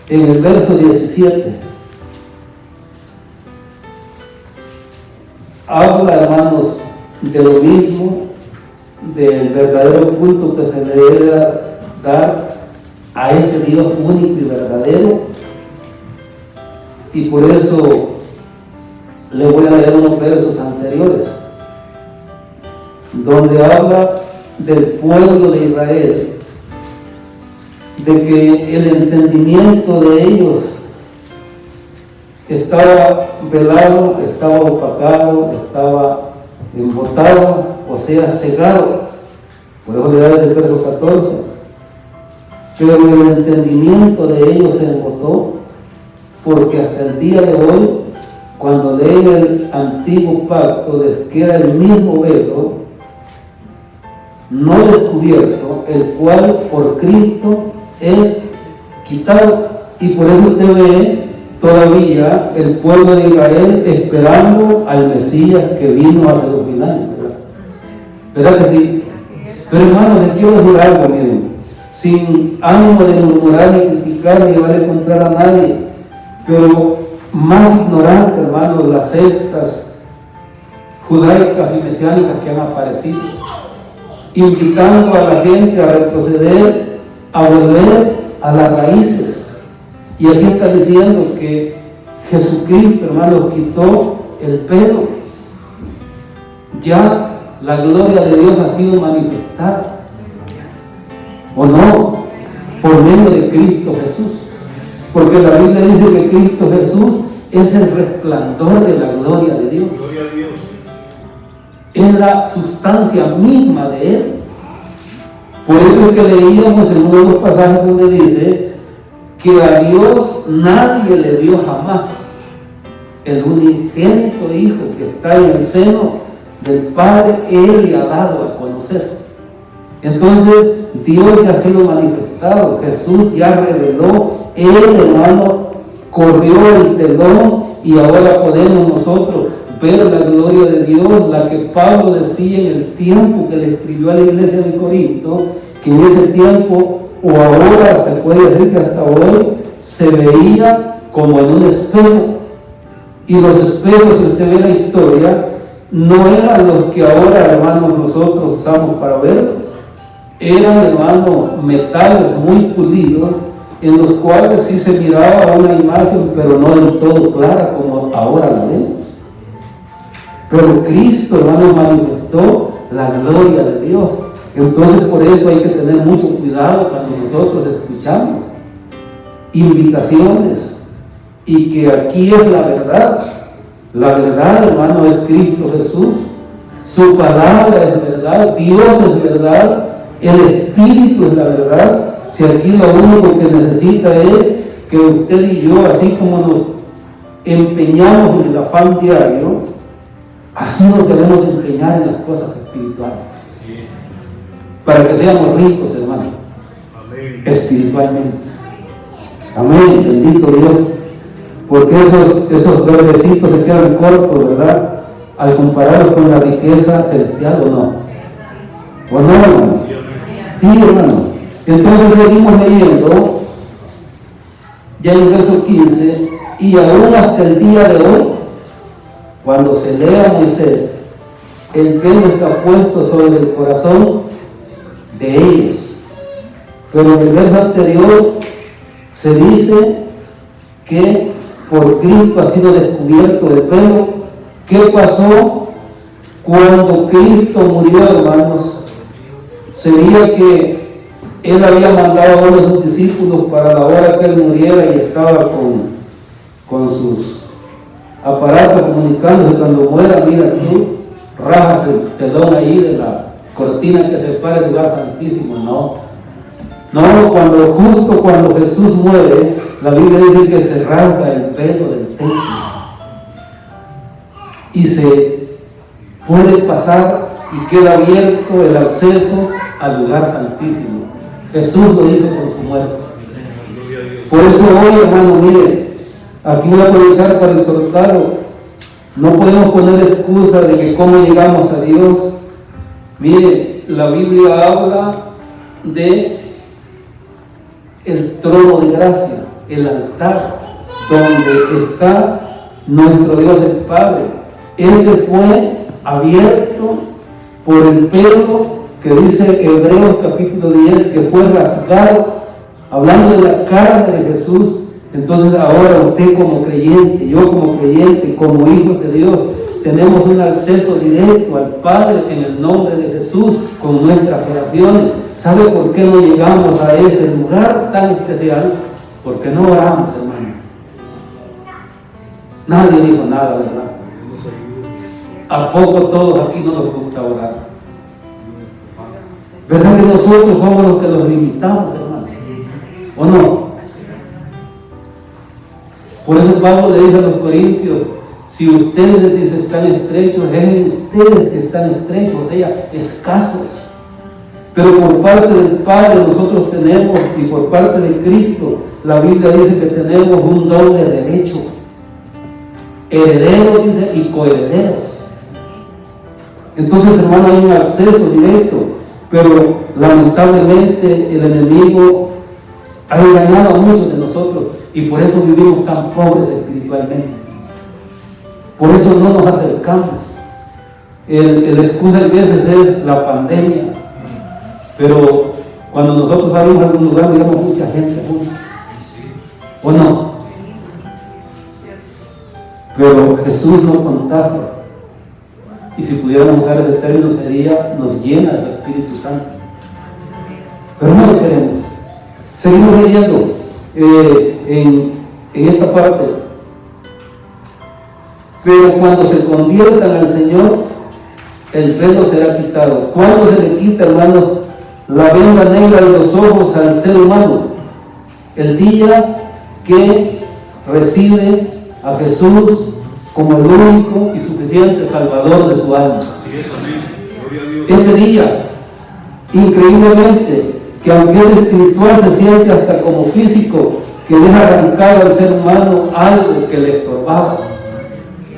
Speaker 1: en el verso 17, habla, hermanos, de lo mismo, del verdadero culto que se le debe dar a ese Dios único y verdadero. Y por eso le voy a leer unos versos anteriores, donde habla del pueblo de Israel, de que el entendimiento de ellos estaba velado, estaba opacado, estaba embotado, o sea, cegado. Por eso le da el verso 14. Pero el entendimiento de ellos se embotó, porque hasta el día de hoy, cuando leen el antiguo pacto, les queda el mismo velo no descubierto, el cual por Cristo es quitado. Y por eso usted ve todavía el pueblo de Israel esperando al Mesías que vino hace 2000 años, ¿verdad que sí? Pero hermanos, les quiero decir algo, miren, sin ánimo de murmurar ni criticar ni llevarle contra a nadie, pero más ignorante, hermanos, las sectas judaicas y mesiánicas que han aparecido, invitando a la gente a retroceder, a volver a las raíces. Y aquí está diciendo que Jesucristo, hermanos, quitó el pelo. Ya la gloria de Dios ha sido manifestada, ¿o no? Por medio de Cristo Jesús. Porque la Biblia dice que Cristo Jesús es el resplandor de la gloria de Dios.
Speaker 2: Gloria a Dios.
Speaker 1: Es la sustancia misma de Él. Por eso es que leíamos en uno de los pasajes donde dice que a Dios nadie le dio jamás. El unigénito Hijo que está en el seno del Padre, Él le ha dado a conocer. Entonces, Dios ya ha sido manifestado, Jesús ya reveló, Él, hermano, corrió el telón y ahora podemos nosotros ver la gloria de Dios, la que Pablo decía en el tiempo que le escribió a la iglesia de Corinto, que en ese tiempo, o ahora se puede decir que hasta hoy, se veía como en un espejo. Y los espejos, si usted ve la historia, no eran los que ahora, hermanos, nosotros usamos para verlos. Eran, hermanos, metales muy pulidos, en los cuales sí se miraba una imagen, pero no del todo clara como ahora la vemos. Pero Cristo, hermanos, manifestó la gloria de Dios. Entonces, por eso hay que tener mucho cuidado cuando nosotros escuchamos invitaciones, y que aquí es la verdad. La verdad, hermano, es Cristo Jesús. Su palabra es verdad, Dios es verdad, el Espíritu es la verdad. Si aquí lo único que necesita es que usted y yo, así como nos empeñamos en el afán diario, así nos debemos empeñar en las cosas espirituales, para que seamos ricos, hermano.
Speaker 2: Amén.
Speaker 1: espiritualmente. Amén, bendito Dios. Porque esos verdecitos se quedan cortos, ¿verdad? Al compararlos con la riqueza celestial, ¿o no? ¿O no, hermano? Sí, hermano. Entonces seguimos leyendo, ya en el verso 15, y aún hasta el día de hoy, cuando se lea a Moisés, el pelo está puesto sobre el corazón de ellos. Pero en el verso anterior se dice que por Cristo ha sido descubierto el pelo. ¿Qué pasó cuando Cristo murió, hermanos? Sería que Él había mandado a uno de sus discípulos para la hora que Él muriera y estaba con sus aparatos comunicándose. Cuando muera, mira tú, rajas el telón ahí de la cortina que separa el lugar santísimo. No, justo cuando Jesús muere, la Biblia dice que se rasga el velo del templo y se puede pasar y queda abierto el acceso al lugar santísimo. Jesús lo hizo con su muerte. Por eso hoy, hermano, mire, aquí voy a aprovechar para exhortarlo. No podemos poner excusa de que cómo llegamos a Dios. Mire, la Biblia habla de el trono de gracia, el altar, donde está nuestro Dios el Padre. Ese fue abierto por el pelo que dice Hebreos capítulo 10, que fue rasgado, hablando de la carne de Jesús. Entonces ahora usted como creyente, yo como creyente, como hijos de Dios, tenemos un acceso directo al Padre en el nombre de Jesús con nuestras oraciones. ¿Sabe por qué no llegamos a ese lugar tan especial? Porque no oramos, hermano. Nadie dijo nada, ¿verdad? ¿A poco todos aquí no nos gusta orar? ¿Verdad que nosotros somos los que los limitamos, hermano? ¿O no? Por eso Pablo le dice a los corintios, si ustedes dice, están estrechos, es ustedes que están estrechos, o sea, escasos. Pero por parte del Padre nosotros tenemos, y por parte de Cristo, la Biblia dice que tenemos un doble derecho. Herederos, dice, y coherederos. Entonces, hermano, hay un acceso directo, pero lamentablemente el enemigo ha engañado a muchos de nosotros y por eso vivimos tan pobres espiritualmente. Por eso no nos acercamos. El excusa a veces es la pandemia, pero cuando nosotros salimos a algún lugar miramos mucha gente juntos, ¿o no? Pero Jesús no contagia, y si pudiéramos usar ese término sería, nos llena del Espíritu Santo, pero no lo queremos. Seguimos leyendo en esta parte. Pero cuando se conviertan al Señor, el velo será quitado. ¿Cuándo se le quita, hermano, la venda negra de los ojos al ser humano? El día que recibe a Jesús como el único y suficiente Salvador de su alma.
Speaker 2: Así es, amén. Gloria a Dios.
Speaker 1: Ese día, increíblemente, que aunque es espiritual, se siente hasta como físico, que deja arrancado al ser humano algo que le estorbaba.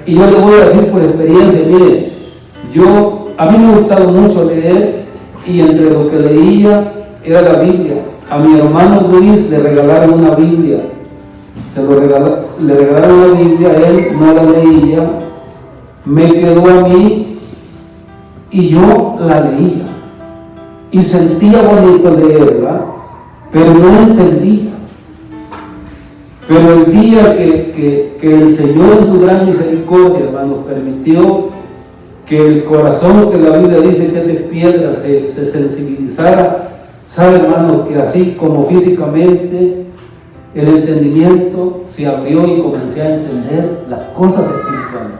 Speaker 1: Y yo le voy a decir por experiencia, mire, a mí me ha gustado mucho leer, y entre lo que leía era la Biblia. A mi hermano Luis le regalaron una Biblia. Le regalaron una Biblia, él no la leía, me quedó a mí y yo la leía. Y sentía bonito leerla, pero no entendía. Pero el día que el Señor en su gran misericordia, hermanos, permitió que el corazón, que la Biblia dice que es de piedra, se sensibilizara, sabe, hermanos, que así como físicamente el entendimiento se abrió y comencé a entender las cosas espirituales.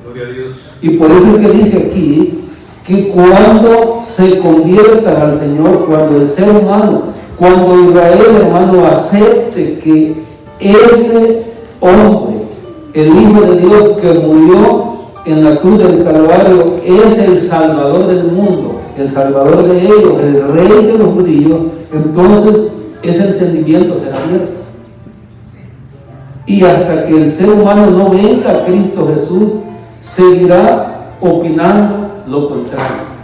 Speaker 2: Gloria a Dios.
Speaker 1: Y por eso es que dice aquí que cuando se conviertan al Señor, cuando el ser humano, cuando Israel, hermano, acepte que ese hombre, el Hijo de Dios que murió en la cruz del Calvario, es el Salvador del mundo, el Salvador de ellos, el Rey de los judíos, entonces ese entendimiento será abierto. Y hasta que el ser humano no venga a Cristo Jesús, seguirá opinando lo contrario.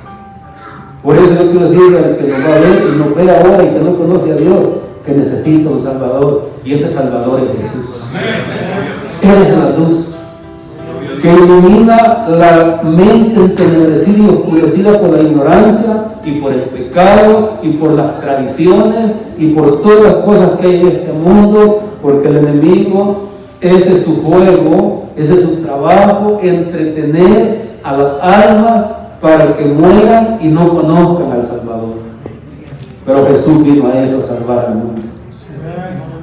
Speaker 1: Por eso yo quiero decirle al que nos va a ver y nos ve ahora y que no conoce a Dios, que necesita un Salvador, y este Salvador es Jesús. Él es la luz que ilumina la mente entenebrecida y oscurecida por la ignorancia y por el pecado y por las tradiciones y por todas las cosas que hay en este mundo, porque el enemigo, ese es su juego, ese es su trabajo, entretener a las almas para que mueran y no conozcan al Salvador. Pero Jesús vino a eso, a salvar al mundo,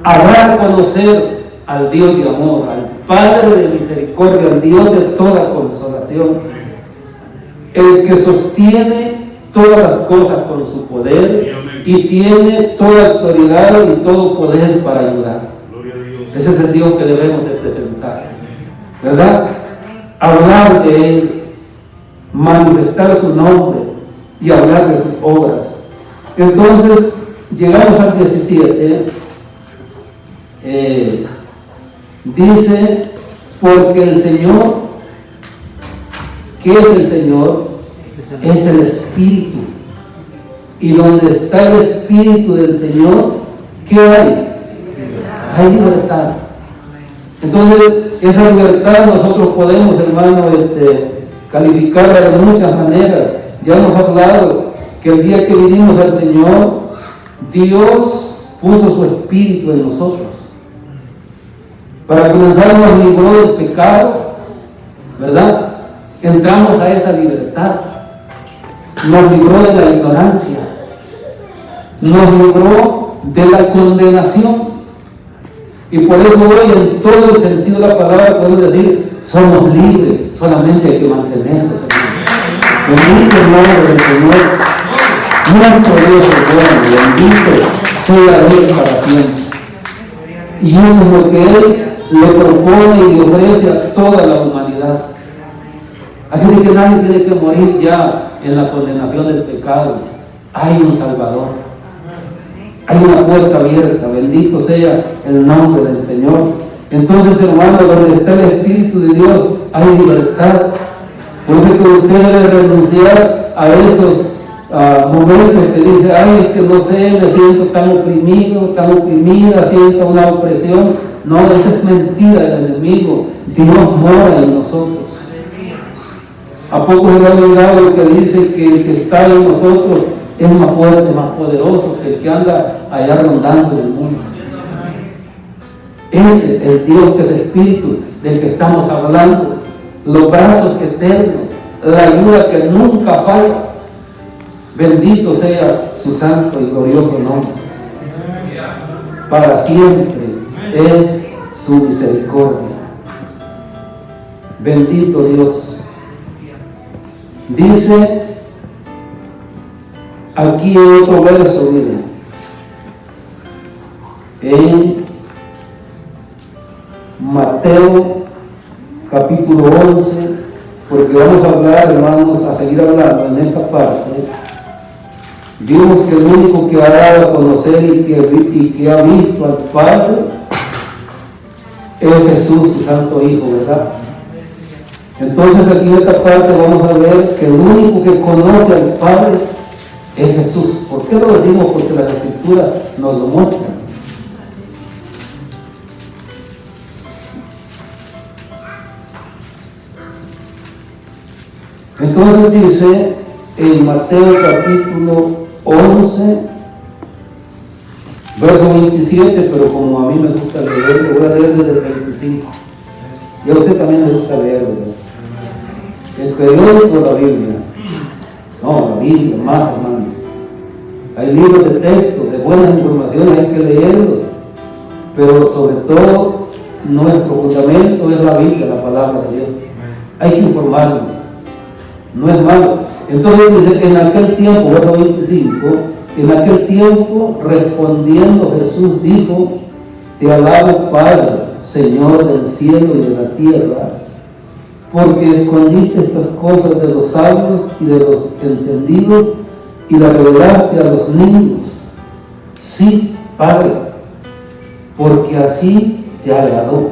Speaker 1: a dar a conocer al Dios de amor, al Padre de misericordia, al Dios de toda consolación, el que sostiene todas las cosas con su poder y tiene toda autoridad y todo poder para ayudar. Ese es el Dios que debemos de presentar, ¿verdad? Hablar de Él, manifestar su nombre y hablar de sus obras. Entonces, llegamos al 17. Dice, porque el Señor, ¿qué es el Señor? Es el Espíritu. Y donde está el Espíritu del Señor, ¿qué hay? Hay libertad. Entonces, esa libertad nosotros podemos, hermano, calificarla de muchas maneras. Ya hemos hablado que el día que vinimos al Señor, Dios puso su Espíritu en nosotros. Para comenzar, nos libró del pecado, ¿verdad? Entramos a esa libertad. Nos libró de la ignorancia. Nos libró de la condenación. Y por eso hoy, en todo el sentido de la palabra, podemos decir, somos libres, solamente hay que mantenerlo. Bendito el nombre del Señor. Nuestro Dios es bueno, bendito sea Él para siempre. Y eso es lo que Él le propone y le ofrece a toda la humanidad. Así que nadie tiene que morir ya en la condenación del pecado. Hay un Salvador. Hay una puerta abierta. Bendito sea el nombre del Señor. Entonces, hermano, donde está el Espíritu de Dios, hay libertad. Por eso que usted debe renunciar a esos momentos que dice, ay, es que no sé, me siento tan oprimido, tan oprimida, siento una opresión. No, esa es mentira del enemigo. Dios mora en nosotros. ¿A poco se le ha olvidado lo que dice que el que está en nosotros es más fuerte, más poderoso que el que anda allá rondando en el mundo? Ese es el Dios que es Espíritu, del que estamos hablando. Los brazos eternos, la ayuda que nunca falla. Bendito sea su santo y glorioso nombre. Para siempre es su misericordia. Bendito Dios. Dice aquí en otro verso, miren, en Mateo capítulo 11, porque vamos a hablar, hermanos, a seguir hablando en esta parte. Vimos que el único que ha dado a conocer y que ha visto al Padre es Jesús, su Santo Hijo, ¿verdad? Entonces aquí en esta parte vamos a ver que el único que conoce al Padre es Jesús. ¿Por qué lo decimos? Porque las Escrituras nos lo muestran. Entonces dice en Mateo capítulo 11, verso 27, pero como a mí me gusta leer, le voy a leer desde el 25. Y a usted también le gusta leer, ¿verdad? El periódico de la Biblia. No, la Biblia, más, hermano. Hay libros de texto, de buenas informaciones, hay que leerlos. Pero sobre todo, nuestro fundamento es la Biblia, la palabra de Dios. Hay que informarnos. No es malo. Entonces, en aquel tiempo, verso 25, en aquel tiempo, respondiendo Jesús dijo, te alabo, Padre, Señor del cielo y de la tierra, porque escondiste estas cosas de los sabios y de los entendidos y las revelaste a los niños. Sí, Padre, porque así te agradó.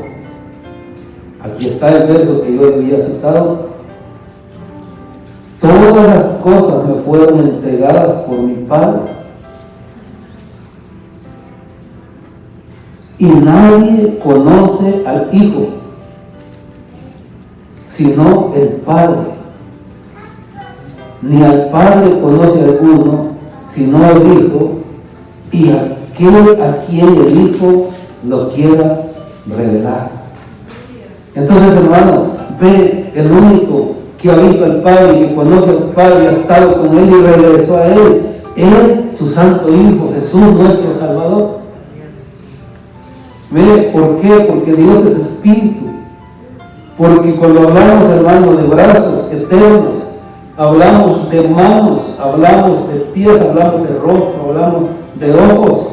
Speaker 1: Aquí está el verso que yo había citado. Todas las cosas me fueron entregadas por mi Padre, y nadie conoce al Hijo sino el Padre, ni al Padre conoce alguno sino el Hijo, y aquel a quien el Hijo lo quiera revelar. Entonces, hermano, ve, el único que ha visto al Padre y que conoce al Padre y ha estado con Él y regresó a Él es su Santo Hijo, Jesús, nuestro Salvador. ¿Ve? ¿Por qué? Porque Dios es Espíritu. Porque cuando hablamos, hermano, de brazos eternos, hablamos de manos, hablamos de pies, hablamos de rostro, hablamos de ojos.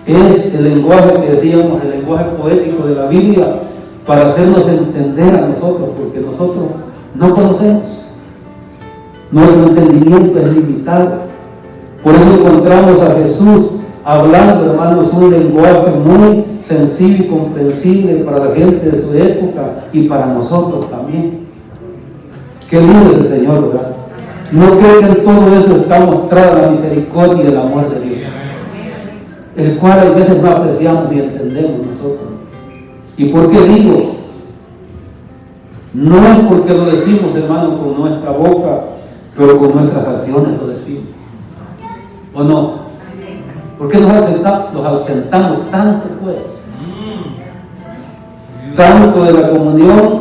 Speaker 1: Es el lenguaje que decíamos, el lenguaje poético de la Biblia, para hacernos entender a nosotros, porque nosotros no conocemos. Nuestro entendimiento es limitado. Por eso encontramos a Jesús hablando, hermanos, un lenguaje muy sencillo y comprensible para la gente de su época y para nosotros también. Qué lindo es el Señor, ¿verdad? No creo que en todo eso está mostrada la misericordia y el amor de Dios, el cual a veces no apreciamos ni entendemos nosotros. ¿Y por qué digo? No es porque lo decimos, hermano, con nuestra boca, pero con nuestras acciones lo decimos. ¿O no? ¿Por qué nos ausentamos tanto, pues? Tanto de la comunión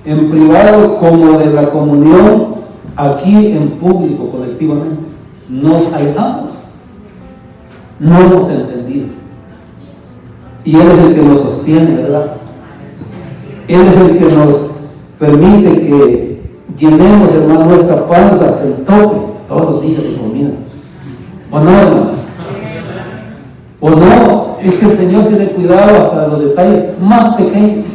Speaker 1: en privado como de la comunión aquí en público, colectivamente. Nos alejamos. No hemos entendido. Y Él es el que nos sostiene, ¿verdad? Él es el que nos permite que llenemos, hermano, nuestra panza hasta el tope todos los días de comida. ¿O no, hermano? ¿O no? Es que el Señor tiene cuidado hasta los detalles más pequeños.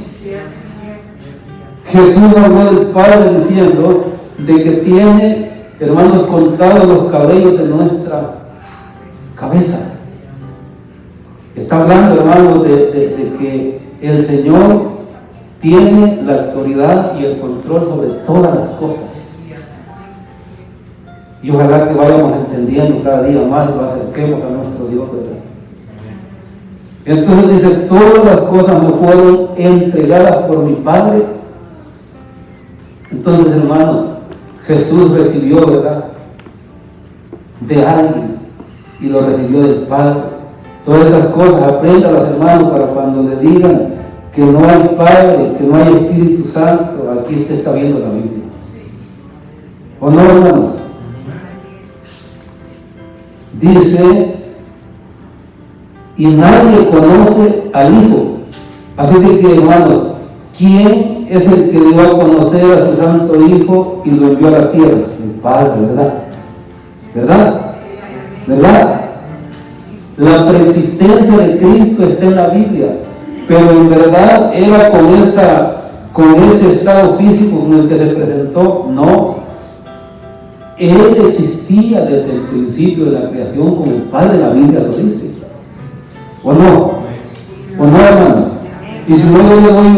Speaker 1: Jesús habló del Padre diciendo de que tiene, hermanos, contados los cabellos de nuestra cabeza. Está hablando, hermanos, de que el Señor tiene la autoridad y el control sobre todas las cosas. Y ojalá que vayamos entendiendo cada día más y nos acerquemos a nuestro Dios, ¿verdad? Entonces dice, todas las cosas me fueron entregadas por mi Padre. Entonces, hermano, Jesús recibió, ¿verdad?, de alguien y lo recibió del Padre. Todas estas cosas, apréndalas, hermano, para cuando le digan que no hay Padre, que no hay Espíritu Santo, aquí usted está viendo la Biblia. ¿O no, hermanos? Dice, y nadie conoce al Hijo. Así de que, hermano, ¿quién es el que dio a conocer a su Santo Hijo y lo envió a la tierra? El Padre, ¿verdad? ¿Verdad? ¿Verdad? La preexistencia de Cristo está en la Biblia, pero en verdad era con ese estado físico con el que se presentó. No. Él existía desde el principio de la creación como el Padre, la Biblia lo dice. ¿O no? ¿O no, hermano? Y si no, yo le doy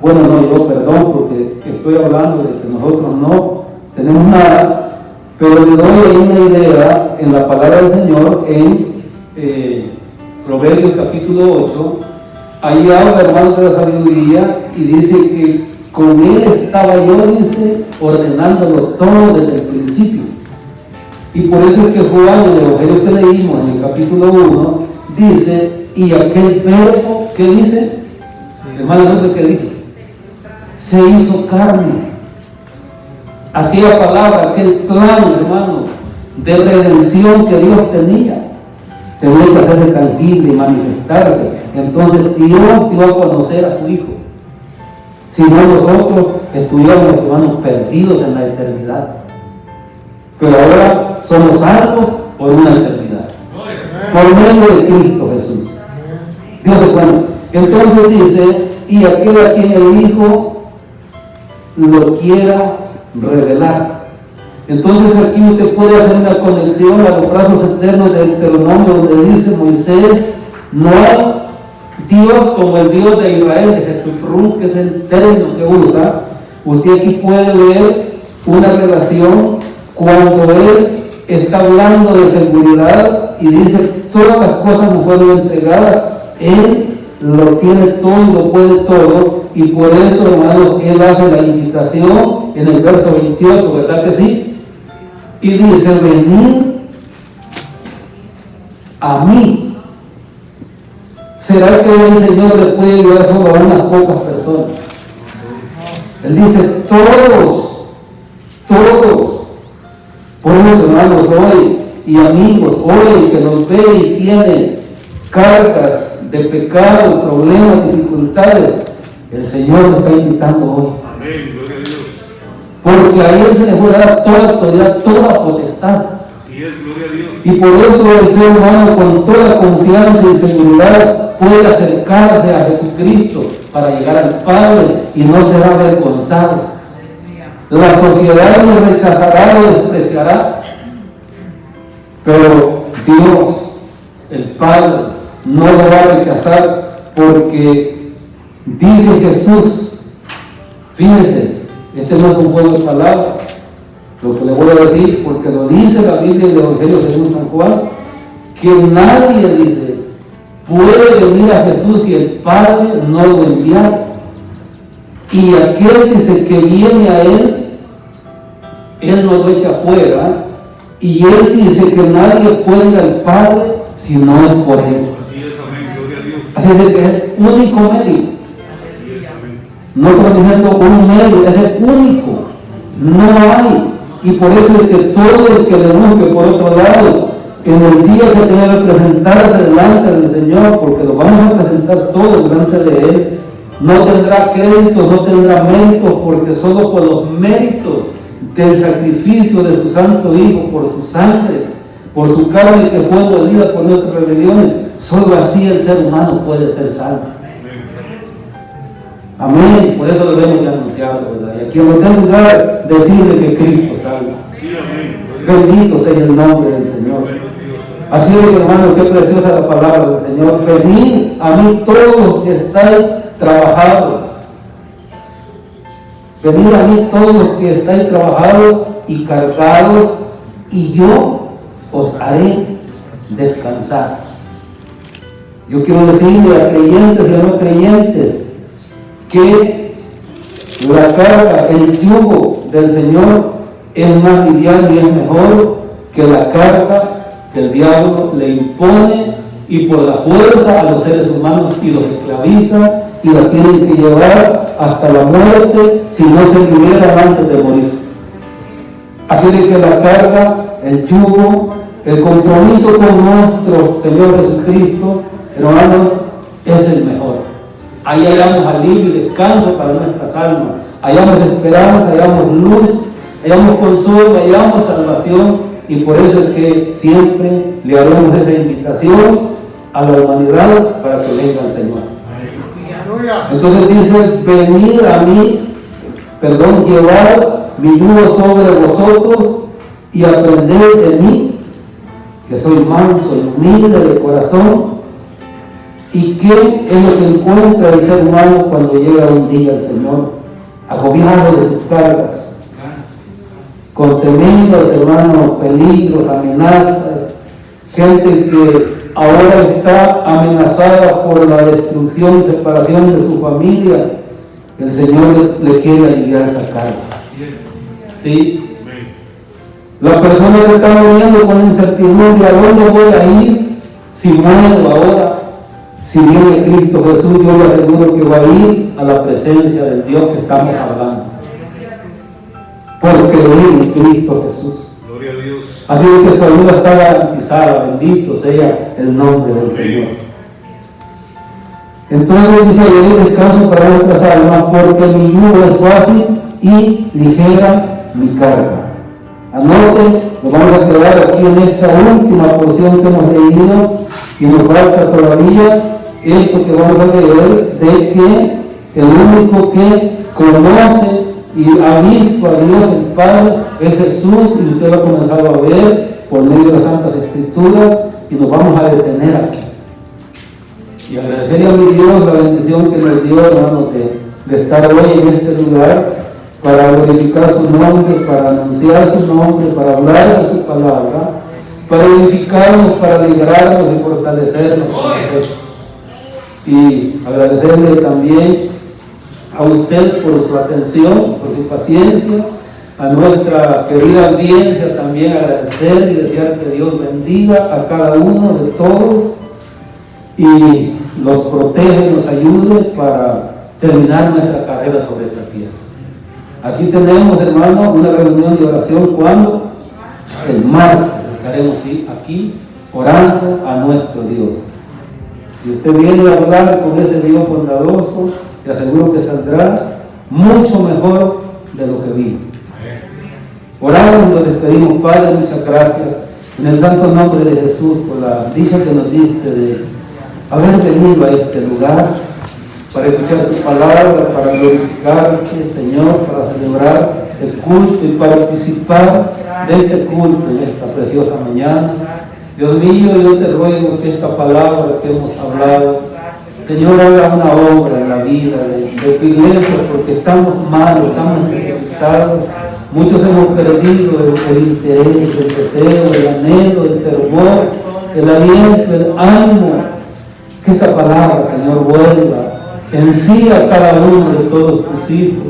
Speaker 1: bueno, no, yo perdón, porque estoy hablando de que nosotros no tenemos nada, pero le doy ahí una idea en la palabra del Señor en Proverbios capítulo 8. Ahí habla, hermano, de la sabiduría y dice que con Él estaba yo, dice, ordenándolo todo desde el principio. Y por eso es que Juan, en el Evangelio que leímos en el capítulo 1, dice, y aquel verbo, ¿qué dice? Hermano, ¿qué dice? Se hizo carne. Aquella palabra, aquel plan, hermano, de redención que Dios tenía que hacerse tangible y manifestarse. Entonces Dios dio a conocer a su Hijo. Si no, nosotros estuviéramos, hermanos, perdidos en la eternidad. Pero ahora somos salvos por una eternidad, por medio de Cristo Jesús. Dios es bueno. Entonces dice, y aquel a quien el Hijo lo quiera revelar. Entonces aquí usted puede hacer una conexión a los plazos eternos del Deuteronomio, donde dice Moisés, no hay Dios como el Dios de Israel, de Jesús, que es el término que usa. Usted aquí puede ver una relación cuando él está hablando de seguridad y dice, todas las cosas me fueron entregadas, él lo tiene todo y lo puede todo, y por eso, hermanos, él hace la invitación en el verso 28, ¿verdad que sí? Y dice, venid a mí. ¿Será que el Señor le puede ayudar solo a unas pocas personas? Él dice, todos. Por eso, hermanos, hoy, y amigos, hoy que nos ve y tiene cargas de pecado, problemas, dificultades, el Señor nos está invitando hoy.
Speaker 2: Amén, gloria a Dios.
Speaker 1: Porque a Él se le puede dar toda autoridad, toda potestad.
Speaker 2: Así es, gloria a Dios.
Speaker 1: Y por eso el ser humano con toda confianza y seguridad puede acercarse a Jesucristo para llegar al Padre y no será avergonzado. La sociedad le rechazará, lo despreciará, pero Dios, el Padre, no lo va a rechazar, porque dice Jesús, fíjense, este no es un juego de palabras, lo que le voy a decir, porque lo dice la Biblia en el Evangelio según San Juan, que nadie, dice, puede venir a Jesús si el Padre no lo envía. Y aquel, dice, que viene a Él no lo echa fuera, y Él dice que nadie puede ir al Padre si no es por Él.
Speaker 2: Así es, amén, gloria a Dios.
Speaker 1: Así es que es el único medio.
Speaker 2: Así es, amén.
Speaker 1: No estamos diciendo un medio, es el único. No hay. Y por eso es que todo el que le busque por otro lado, en el día que tenga que presentarse delante del Señor, porque lo vamos a presentar todos delante de Él, no tendrá crédito, no tendrá méritos, porque solo por los méritos del sacrificio de su Santo Hijo, por su sangre, por su carne que fue molida por nuestras rebeliones, solo así el ser humano puede ser salvo. Amén. Por eso debemos de anunciarlo, ¿verdad? Y aquí en el lugar decirle que Cristo salva.
Speaker 2: Sí, amén.
Speaker 1: Bendito sea el nombre del Señor. Así es, hermanos, qué preciosa la palabra del Señor. Venid a mí todos los que estáis trabajados. Venid a mí todos los que estáis trabajados y cargados, y yo os haré descansar. Yo quiero decirle a creyentes y a no creyentes que la carga, el yugo del Señor es más liviano y es mejor que la carga que el diablo le impone y por la fuerza a los seres humanos y los esclaviza y la tienen que llevar hasta la muerte si no se liberan antes de morir. Así de que la carga, el yugo, el compromiso con nuestro Señor Jesucristo, hermanos, es el mejor. Ahí hallamos alivio y descanso para nuestras almas, hallamos esperanza, hallamos luz, hallamos consuelo, hallamos salvación, y por eso es que siempre le haremos esa invitación a la humanidad para que venga el Señor. Entonces dice, venid a mí, llevad mi yugo sobre vosotros y aprended de mí, que soy manso y humilde de corazón. ¿Y qué es lo que encuentra el ser humano cuando llega un día al Señor? Agobiado de sus cargas, con tremendos, hermanos, peligros, amenazas, gente que ahora está amenazada por la destrucción y separación de su familia. El Señor le quiere aliviar esa carga. ¿Sí? La persona que está viviendo con incertidumbre, ¿a dónde voy a ir si muero ahora? Si viene Cristo Jesús, yo le aseguro que va a ir a la presencia del Dios que estamos hablando. Por creer en Cristo Jesús.
Speaker 2: Gloria a Dios.
Speaker 1: Así que su ayuda está garantizada. Bendito sea el nombre del Señor. Entonces dice, hay descanso para nuestras almas, porque mi yugo es fácil y ligera mi carga. Anoten, nos vamos a quedar aquí en esta última porción que hemos leído y nos falta todavía esto que vamos a leer, de que el único que conoce y ha visto a Dios el Padre, es Jesús, y usted lo ha comenzado a ver por medio de las Santas Escrituras, y nos vamos a detener aquí. Y agradecerle a mi Dios la bendición que nos dio, hermanos, de estar hoy en este lugar para glorificar su nombre, para anunciar su nombre, para hablar de su palabra, para edificarnos, para librarnos y fortalecernos. Y agradecerle también a usted por su atención, por su paciencia, a nuestra querida audiencia también agradecer y desear que Dios bendiga a cada uno de todos y los proteja y nos ayude para terminar nuestra carrera sobre esta tierra. Aquí tenemos, hermanos, una reunión de oración. ¿Cuándo? El martes. Estaremos aquí orando a nuestro Dios. Si usted viene a hablar con ese Dios bondadoso, te aseguro que saldrá mucho mejor de lo que vino. Oramos y nos despedimos. Padre, muchas gracias en el santo nombre de Jesús por la dicha que nos diste de haber venido a este lugar para escuchar tu palabra, para glorificarte, Señor, para celebrar el culto y participar de este culto en esta preciosa mañana. Dios mío, yo te ruego que esta palabra que hemos hablado, Señor, haga una obra en la vida de tu iglesia, porque estamos malos, estamos necesitados. Muchos hemos perdido el interés, el deseo, el anhelo, el fervor, el aliento, el ánimo. Que esta palabra, Señor, vuelva en sí a cada uno de todos tus hijos,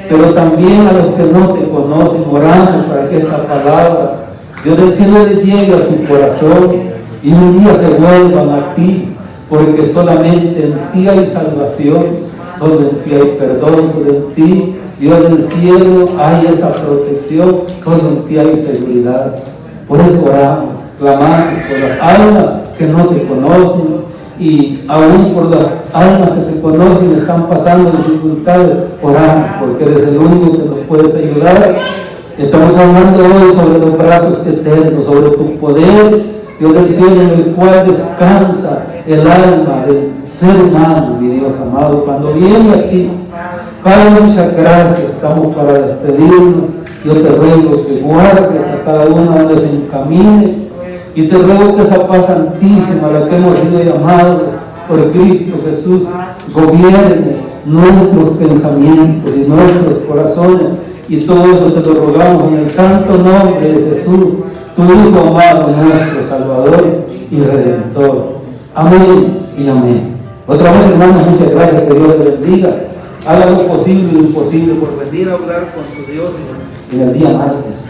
Speaker 1: pero también a los que no te conocen. Oramos para que esta palabra, Dios del cielo, les llegue a su corazón y un día se vuelvan a ti, porque solamente en ti hay salvación, solo en ti hay perdón, solo en ti, Dios del cielo, hay esa protección, solo en ti hay seguridad. Por eso oramos, clamamos por las almas que no te conocen, y aún por las almas que te conocen y están pasando dificultades. Oramos porque eres el único que nos puedes ayudar. Estamos hablando hoy sobre los brazos eternos, sobre tu poder, Dios del cielo, en el cual descansa el alma del ser humano, mi Dios amado, cuando viene aquí. Padre, muchas gracias, estamos para despedirnos. Yo te ruego que guardes a cada uno donde se encamine, y te ruego que esa paz santísima, la que hemos sido llamados por Cristo Jesús, gobierne nuestros pensamientos y nuestros corazones, y todo eso te lo rogamos en el santo nombre de Jesús, tu Hijo amado, nuestro Salvador y Redentor. Amén y amén. Otra vez, hermanos, muchas gracias, que Dios les bendiga. Haga lo posible y lo imposible por venir a hablar con su Dios en el día martes.